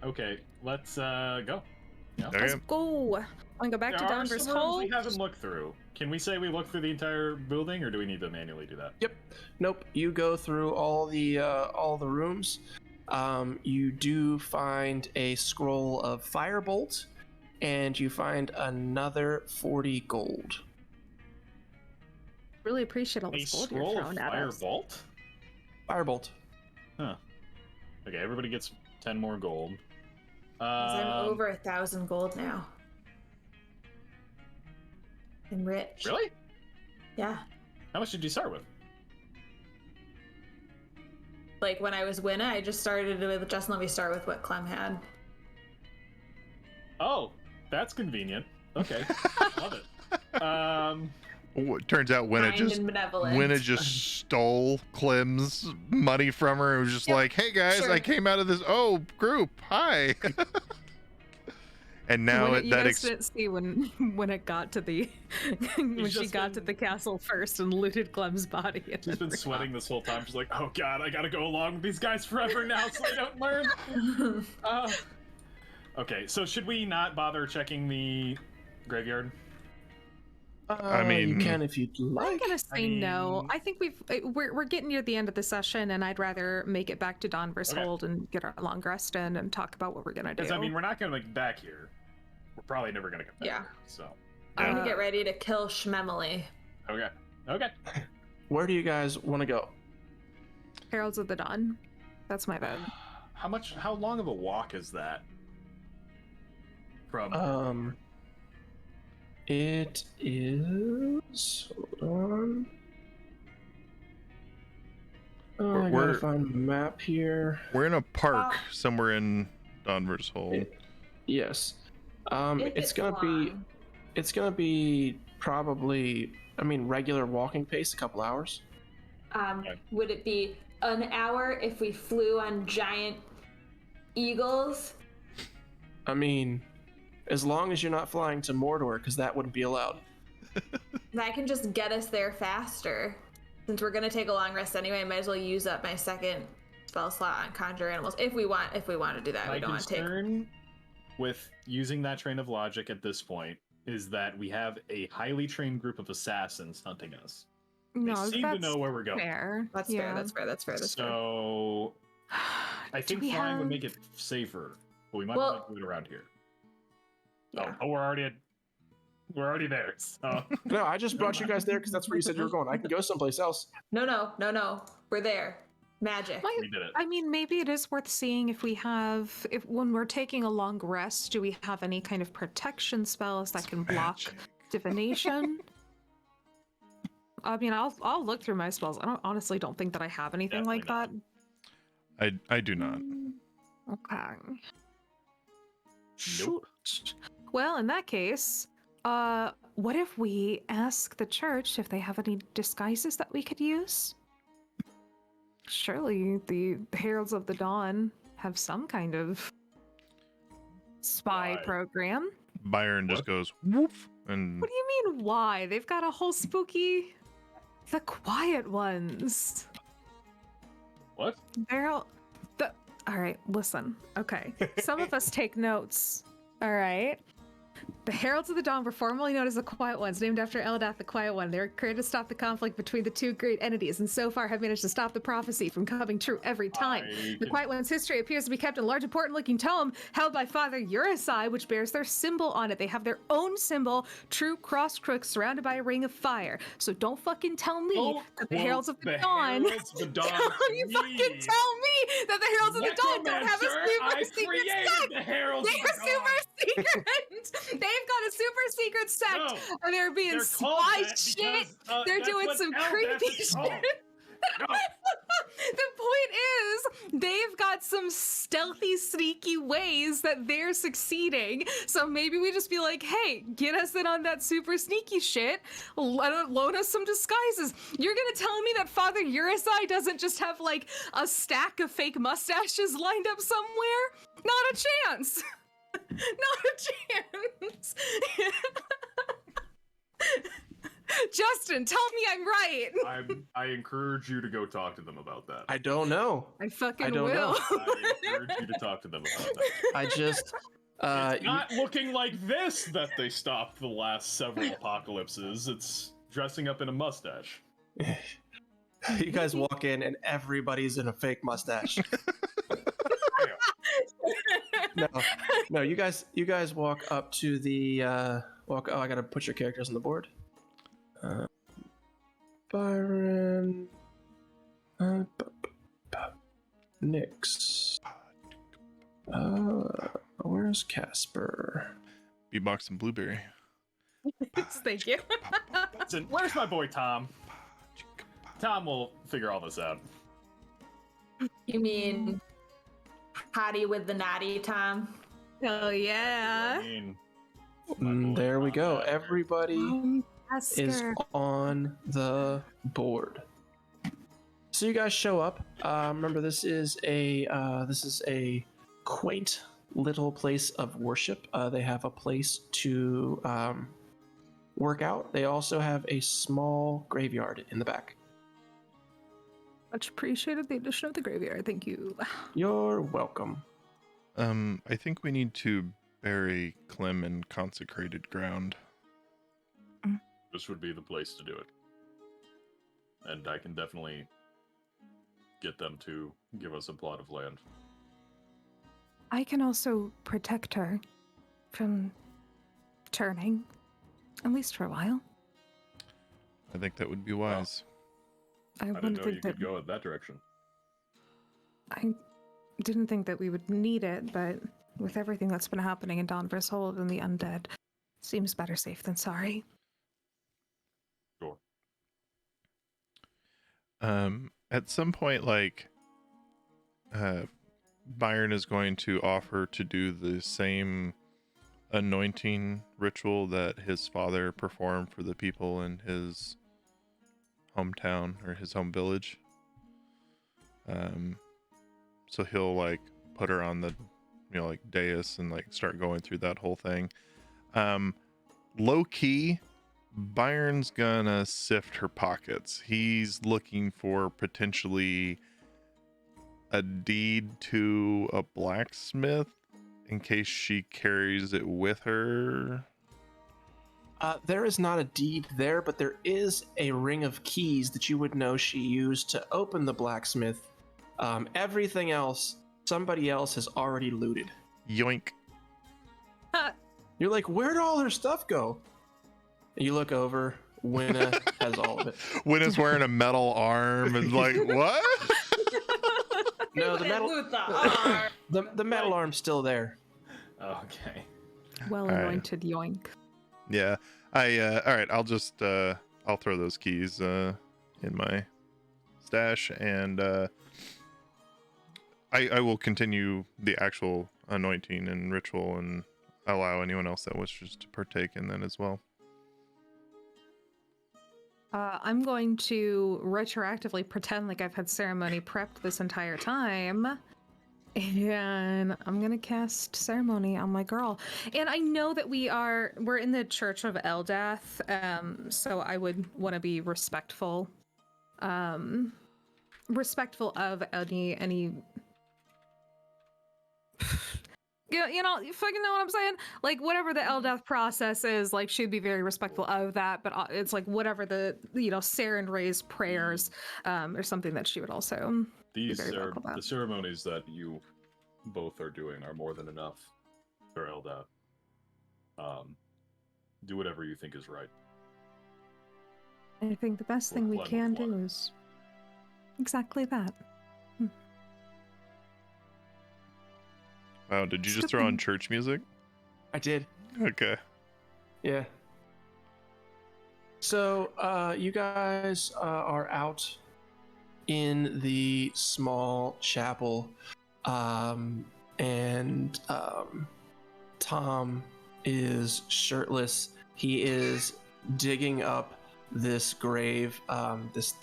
Okay, let's go. Yeah. Okay. Let's go. I'm gonna go back to There are Denver's some rooms Hold. we haven't looked through. Can we say we looked through the entire building, or do we need to manually do that? Yep. Nope. You go through all the rooms. You do find a scroll of firebolt, and you find another 40 gold. Really appreciate all A this gold you're scroll of throwing at us. firebolt? Firebolt. Huh. Okay, everybody gets 10 more gold. 'Cause I'm over 1,000 gold now. I'm rich. Really? Yeah. How much did you start with? Like when I was Winna, I just started with just let me start with what Clem had. Oh, that's convenient. Okay, love it. It turns out Kind and benevolent. Winna just stole Clem's money from her. It was just like, "Hey guys, Sure. I came out of this group. Hi." And now You guys didn't see when it got to the when she just got to been- the castle first and looted Clem's body. And She's been sweating this whole time. She's like, "Oh God, I gotta go along with these guys forever now, so I don't learn." Okay, so should we not bother checking the graveyard? I mean, you can if you'd I'm like. gonna say no. mean- I think we're getting near the end of the session, and I'd rather make it back to Donver's Okay. Hold and get our long rest in and talk about what we're gonna do. Because I mean, we're not gonna get back here. We're probably never gonna get back Yeah. here. So I'm Uh, gonna get ready to kill Schmemily. okay. Where do you guys want to go? Heralds of the Dawn. That's my vote. How long of a walk is that? From It is. Hold on. Oh, I We're- gotta find the map here. we're in a park somewhere in Donver's Hold. Yes. If It's gonna be. long. It's gonna be probably, I mean, regular walking pace, a couple hours. Would it be an hour if we flew on giant eagles? I mean, as long as you're not flying to Mordor, because that wouldn't be allowed. That can just get us there faster. Since we're gonna take a long rest anyway, I might as well use up my second spell slot on conjure animals if we want to do that. My We don't want to take. concern with using that train of logic at this point is that we have a highly trained group of assassins hunting us. No, they seem to that's know where we're going. fair. That's Yeah. fair. That's fair. So I think we flying would have- make it safer, but we might Well- want to do it around here. Yeah. Oh, we're already there. So No, I just brought you guys there because that's where you said you were going. I can go someplace else. No. We're there. Magic. we did it. I mean, maybe it is worth seeing if when we're taking a long rest, do we have any kind of protection spells that can block divination? I mean, I'll look through my spells. I honestly don't think that I have anything like Definitely that. I do not. Okay. Nope. Shoot. Well, in that case, what if we ask the church if they have any disguises that we could use? Surely the Heralds of the Dawn have some kind of spy Why? program. Byron just What? goes woof and What do you mean, why? They've got a whole spooky. The quiet ones. What? They're all. All right, listen. Okay. Some of us take notes. All right. The Heralds of the Dawn were formerly known as the Quiet Ones, named after Eldath the Quiet One. They were created to stop the conflict between the two great entities, and so far have managed to stop the prophecy from coming true every time. The Quiet One's history appears to be kept in a large, important-looking tome held by Father Urusai, which bears their symbol on it. They have their own symbol, true cross crooks surrounded by a ring of fire. So don't fucking tell me Don't that the quote Heralds of the the Dawn. Heralds of the Dawn Don't you to fucking me. tell me that the Heralds of the Dawn don't have a Necromancer, super I secret created sect. the Heralds They're of the Dawn. super secret. They've got a super secret sect, No, and they're being they're called spy that shit. because, They're that's doing what some Eldath creepy is shit. called. No. The point is, they've got some stealthy, sneaky ways that they're succeeding. So maybe we just be like, hey, get us in on that super sneaky shit. Loan us some disguises. You're gonna tell me that Father Urusai doesn't just have like a stack of fake mustaches lined up somewhere? Not a chance. Not a chance. Justin, tell me I'm right. I encourage you to go talk to them about that. I don't know. I fucking I don't will. know. I encourage you to talk to them about that. I just. It's not looking like this that they stopped the last several apocalypses. It's dressing up in a mustache. You guys walk in and everybody's in a fake mustache. No. You guys walk up to the walk. Oh, I gotta put your characters on the board. Byron, Nyx. Where's Casper? beatbox and blueberry. Thank you. Listen, where's my boy Tom? Tom will figure all this out. You mean hottie with the naughty, Tom? Oh yeah. I mean, my boy There we Tom go. back. Everybody is Esther. on the board. So you guys show up. Remember, this is a quaint little place of worship. They have a place to work out. They also have a small graveyard in the back. Much appreciated the addition of the graveyard. Thank you. You're welcome. I think we need to bury Clem in consecrated ground. This would be the place to do it. And I can definitely get them to give us a plot of land. I can also protect her from turning, at least for a while. I think that would be wise. I I wouldn't didn't know you think that could go in that direction. I didn't think that we would need it, but with everything that's been happening in Donver's Hold and the undead, seems better safe than sorry. Sure. At some point, like, Byron is going to offer to do the same anointing ritual that his father performed for the people in his hometown or his home village. So he'll like put her on the, like dais and like start going through that whole thing. Low key, Byron's gonna sift her pockets. He's looking for potentially a deed to a blacksmith in case she carries it with her. There is not a deed there, but there is a ring of keys that you would know she used to open the blacksmith. Everything else, somebody else has already looted. Yoink. You're like, where'd all her stuff go? And you look over, Winna has all of it. Winna's wearing a metal arm and like, what? No, the metal, Loot the arm. the metal arm's still there. Okay. Well anointed yoink. Yeah. All right, I'll just I'll throw those keys in my stash, and I will continue the actual anointing and ritual and allow anyone else that wishes to partake in that as well. I'm going to retroactively pretend like I've had ceremony prepped this entire time. And I'm gonna cast ceremony on my girl. And I know that we're in the Church of Eldath, so I would want to be respectful. Respectful of any you fucking know what I'm saying? Like, whatever the Eldath process is, like, she'd be very respectful of that, but it's like whatever the, Saren Ray's prayers, or something that she would also These very are vocal about. the ceremonies that you both are doing are more than enough for Elda. Do whatever you think is right. I think the best thing we can do is exactly that. Wow, did you just throw on church music? I did. Okay. Yeah. So, you guys are out in the small chapel, and Tom is shirtless. He is digging up this grave, this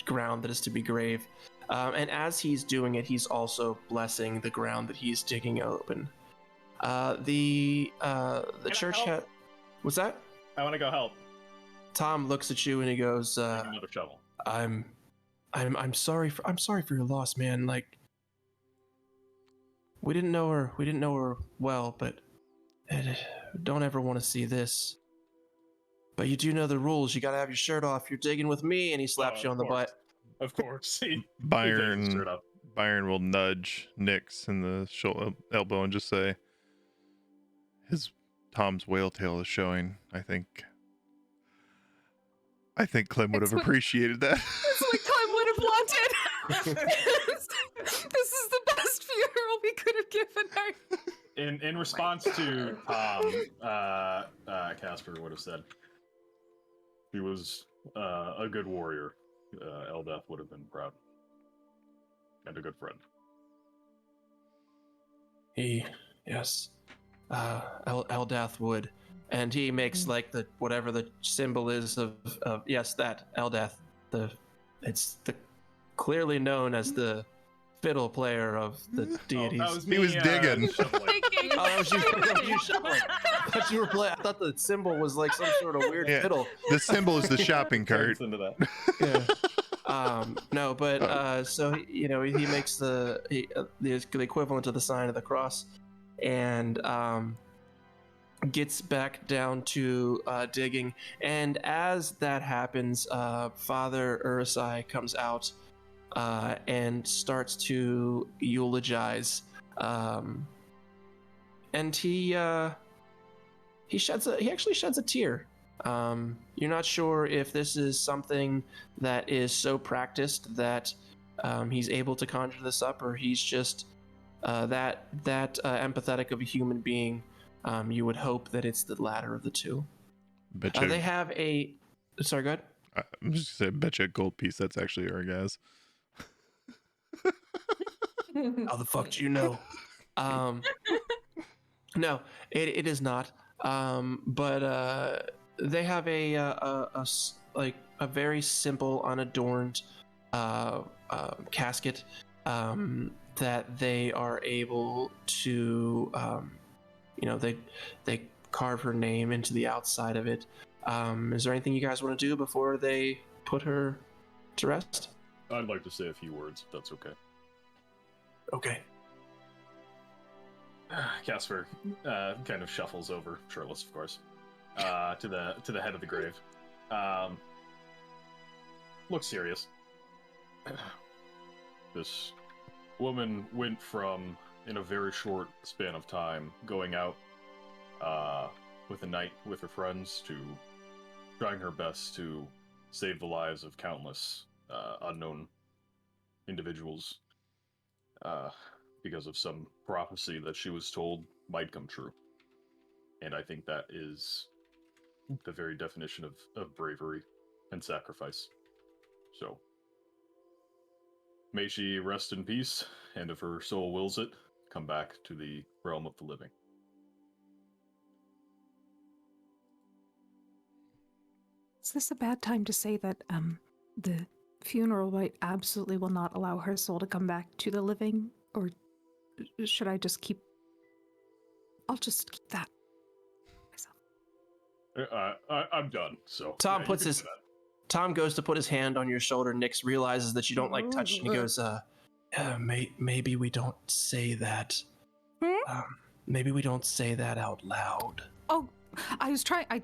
ground that is to be grave. And as he's doing it, he's also blessing the ground that he's digging open. The church had. What's that? I want to go help. Tom looks at you and he goes, Bring another shovel. I'm sorry for your loss, man. Like, we didn't know her well, but don't ever want to see this. But you do know the rules. You gotta have your shirt off. You're digging with me, and he slaps you on the butt. Of course. Byron will nudge Nyx in the elbow and just say, Tom's whale tail is showing. I think Clem would have appreciated that. That's what Clem would have wanted. This is the best funeral we could have given her. In response to Tom, Casper would have said, he was a good warrior. Eldath would have been proud. And a good friend. Yes. Eldath would. And he makes like whatever the symbol is of yes, that Eldath. It's the clearly known as the fiddle player of the deities. He was digging. Oh, that was you shoveling. I thought you were playing. I thought the symbol was like some sort of weird fiddle. The symbol is the shopping cart. Into that. Yeah. No, but so he makes the equivalent to the sign of the cross, and gets back down to digging. And as that happens, Father Urusai comes out and starts to eulogize. And he actually sheds a tear. You're not sure if this is something that is so practiced that he's able to conjure this up, or he's just that empathetic of a human being. You would hope that it's the latter of the two. They have a. Sorry, go ahead. I'm just gonna say, bet you a gold piece that's actually our guys. How the fuck do you know? No, it is not. But they have like a very simple, unadorned casket that they are able to, they carve her name into the outside of it. Is there anything you guys want to do before they put her to rest? I'd like to say a few words, if that's okay. Okay. Casper kind of shuffles over, shirtless, of course, to the head of the grave. Looks serious. This woman went from, in a very short span of time, going out with a night with her friends to trying her best to save the lives of countless unknown individuals because of some prophecy that she was told might come true. And I think that is the very definition of bravery and sacrifice. So, may she rest in peace, and if her soul wills it, come back to the realm of the living. Is this a bad time to say that the funeral rite absolutely will not allow her soul to come back to the living? Or should I just keep... I'll just keep that myself. I'm done, so... Tom yeah, puts his... Tom goes to put his hand on your shoulder. Nix realizes that you don't like touch, and he goes, maybe we don't say that. Maybe we don't say that out loud. Oh, I was trying... I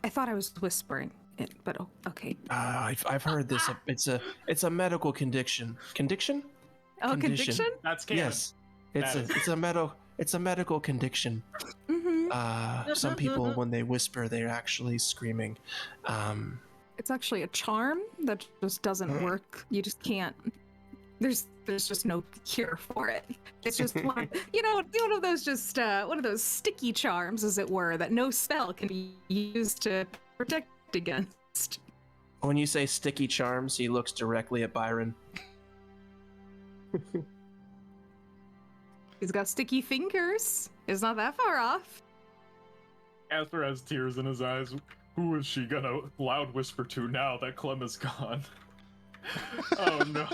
thought I was whispering it, but okay. I've heard this. It's a medical condition. Condition? Oh, condition? That's canon. Yes. It's a medical condition. Mm-hmm. Some people, when they whisper, they're actually screaming. It's actually a charm that just doesn't work. You just can't. There's just no cure for it. It's just one of those sticky charms, as it were, that no spell can be used to protect against. When you say sticky charms, he looks directly at Byron. He's got sticky fingers. It's not that far off. Casper has tears in his eyes. Who is she gonna loud whisper to now that Clem is gone? Oh no.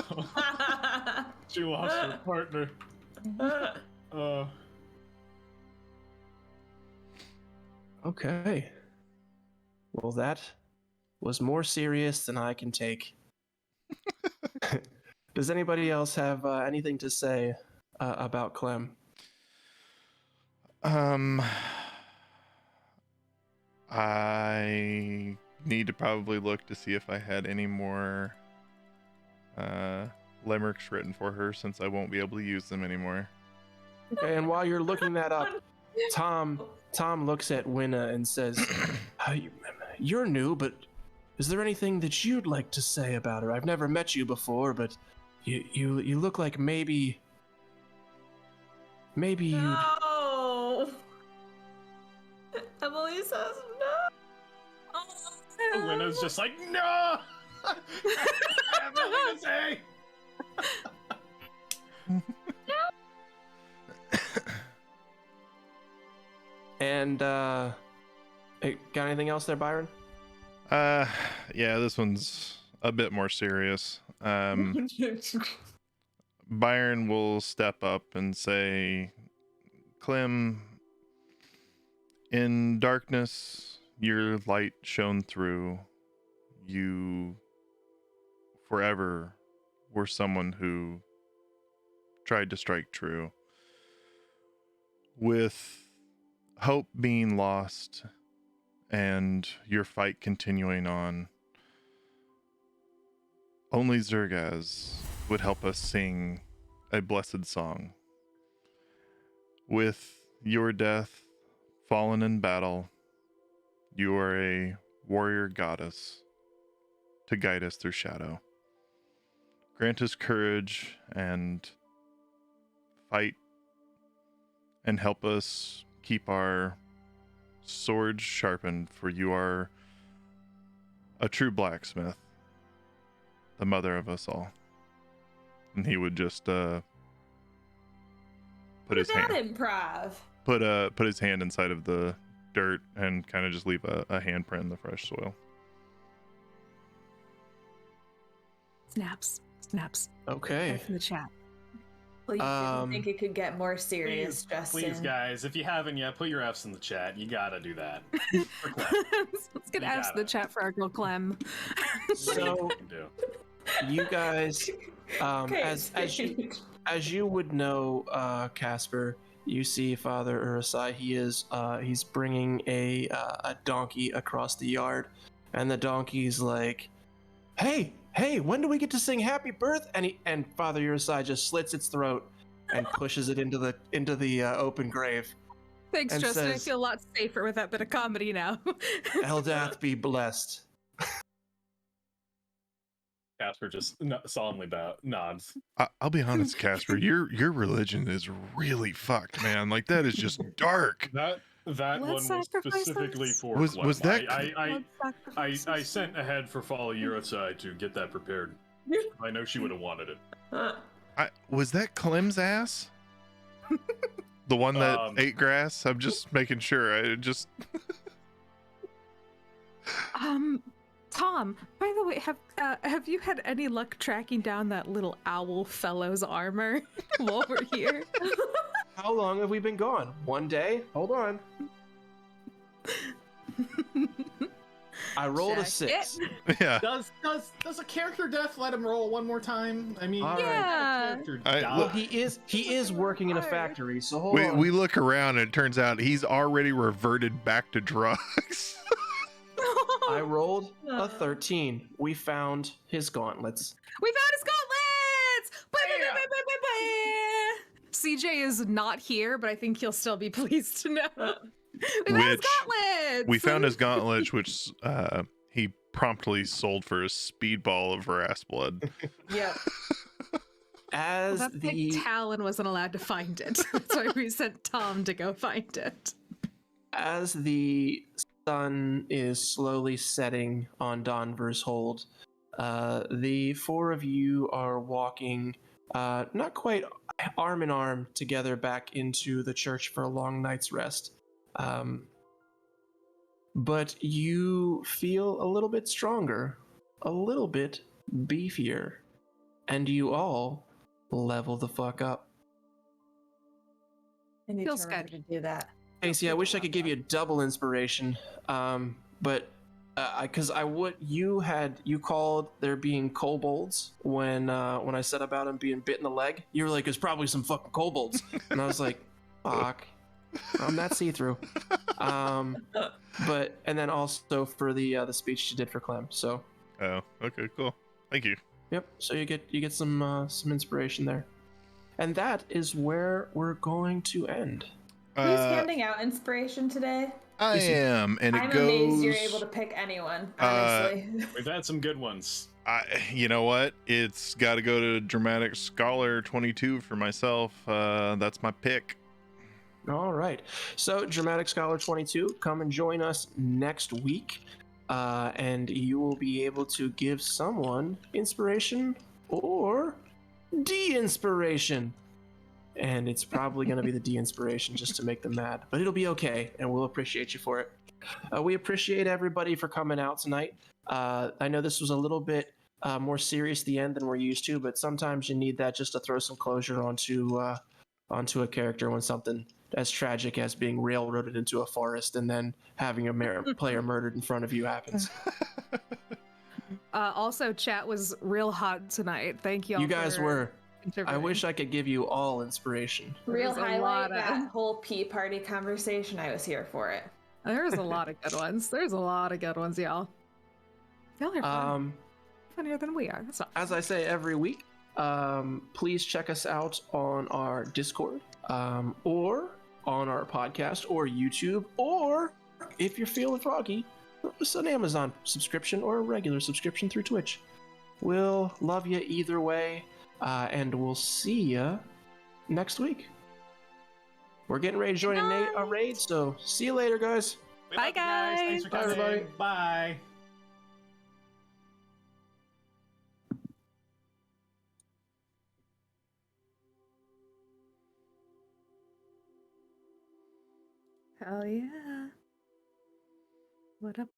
She lost her partner. Okay. Well, that was more serious than I can take. Does anybody else have anything to say about Clem? I need to probably look to see if I had any more limericks written for her, since I won't be able to use them anymore. Okay, and while you're looking that up, Tom looks at Winna and says, "You're new, but is there anything that you'd like to say about her? I've never met you before, but you look like maybe you'd..." No. Emily says no. Oh, Winna's just like, no! I have nothing to say! And got anything else there, Byron? Yeah, this one's a bit more serious. Byron will step up and say, Clem, in darkness, your light shone through. You forever were someone who tried to strike true. With hope being lost and your fight continuing on, only Zergaz would help us sing a blessed song. With your death fallen in battle, you are a warrior goddess to guide us through shadow. Grant us courage and fight, and help us keep our swords sharpened, for you are a true blacksmith, the mother of us all. And he would just put his hand. That improv. put his hand inside of the dirt and kind of just leave a handprint in the fresh soil. Snaps. Okay. F in the chat. Well, you didn't think it could get more serious, Please, Justin. please, guys, if you haven't yet, put your F's in the chat. You gotta do that. For Clem. Let's get You F's in the gotta. chat for our girl Clem. So You can do. you guys, Okay, as you would know, Casper, you see Father Urusai. He's bringing a donkey across the yard, and the donkey's like, "Hey, when do we get to sing Happy Birth?" And Father Urusai just slits its throat and pushes it into the open grave. Thanks, And Justin. I says- feel a lot safer with that bit of comedy now. Eldath be blessed. Casper just solemnly nods. I'll be honest, Casper, your religion is really fucked, man. Like that is just dark. That one Let's was sacrifice specifically us. for Was Clem. that- I sent ahead for Follow Urusai to get that prepared. I know she would have wanted it. Was that Clem's ass? The one that Um, ate grass? I'm just making sure. Tom, by the way, have you had any luck tracking down that little owl fellow's armor while we're here? How long have we been gone? 1 day? Hold on. I rolled a Check 6. Yeah. Does a character death let him roll one more time? I mean, All right. Yeah. character I- died. Well, he is working in a factory, so hold on. We look around and it turns out he's already reverted back to drugs. I rolled a 13. We found his gauntlets. We found his gauntlets! CJ is not here, but I think he'll still be pleased to know. We found his Which gauntlets! We found his gauntlets, which he promptly sold for a speedball of Verass blood. Yep. Well, As that's the like Talon wasn't allowed to find it. That's why we sent Tom to go find it. as the sun is slowly setting on Donver's Hold, the four of you are walking, not quite arm in arm together back into the church for a long night's rest. But you feel a little bit stronger, a little bit beefier, and you all level the fuck up. I need Feels to remember to do that. Casey, I wish I could give you double inspiration, but because you called there being kobolds when I said about him being bit in the leg. You were like, "There's probably some fucking kobolds," and I was like, "Fuck, I'm not see-through." But and then also for the speech you did for Clem. So Oh, okay, cool. Thank you. yep. So you get some inspiration there, and that is where we're going to end. Who's handing out inspiration today? I am, and it I'm goes. amazed you're able to pick anyone, honestly. We've had some good ones. You know what? It's got to go to Dramatic Scholar 22 for myself. That's my pick. All right. So, Dramatic Scholar 22, come and join us next week, and you will be able to give someone inspiration or de-inspiration. And it's probably going to be the de-inspiration just to make them mad, but it'll be okay, and we'll appreciate you for it. We appreciate everybody for coming out tonight. I know this was a little bit more serious at the end than we're used to, but sometimes you need that just to throw some closure onto a character when something as tragic as being railroaded into a forest and then having a player murdered in front of you happens. Also, chat was real hot tonight. Thank y'all. You guys were. I contributing. wish I could give you all inspiration. Real There's a highlight, lot of- that whole pea party conversation. I was here for it. There's a lot of good ones. There's a lot of good ones, y'all. Y'all are fun. Funnier than we are. That's not. As I say every week, please check us out on our Discord, or on our podcast, or YouTube, or if you're feeling froggy, it's an Amazon subscription or a regular subscription through Twitch. We'll love you either way, and we'll see you next week. We're getting ready to join a raid, so see you later, guys. We Bye, love you guys. Thanks for Bye, coming. everybody. Bye. Hell yeah. What up?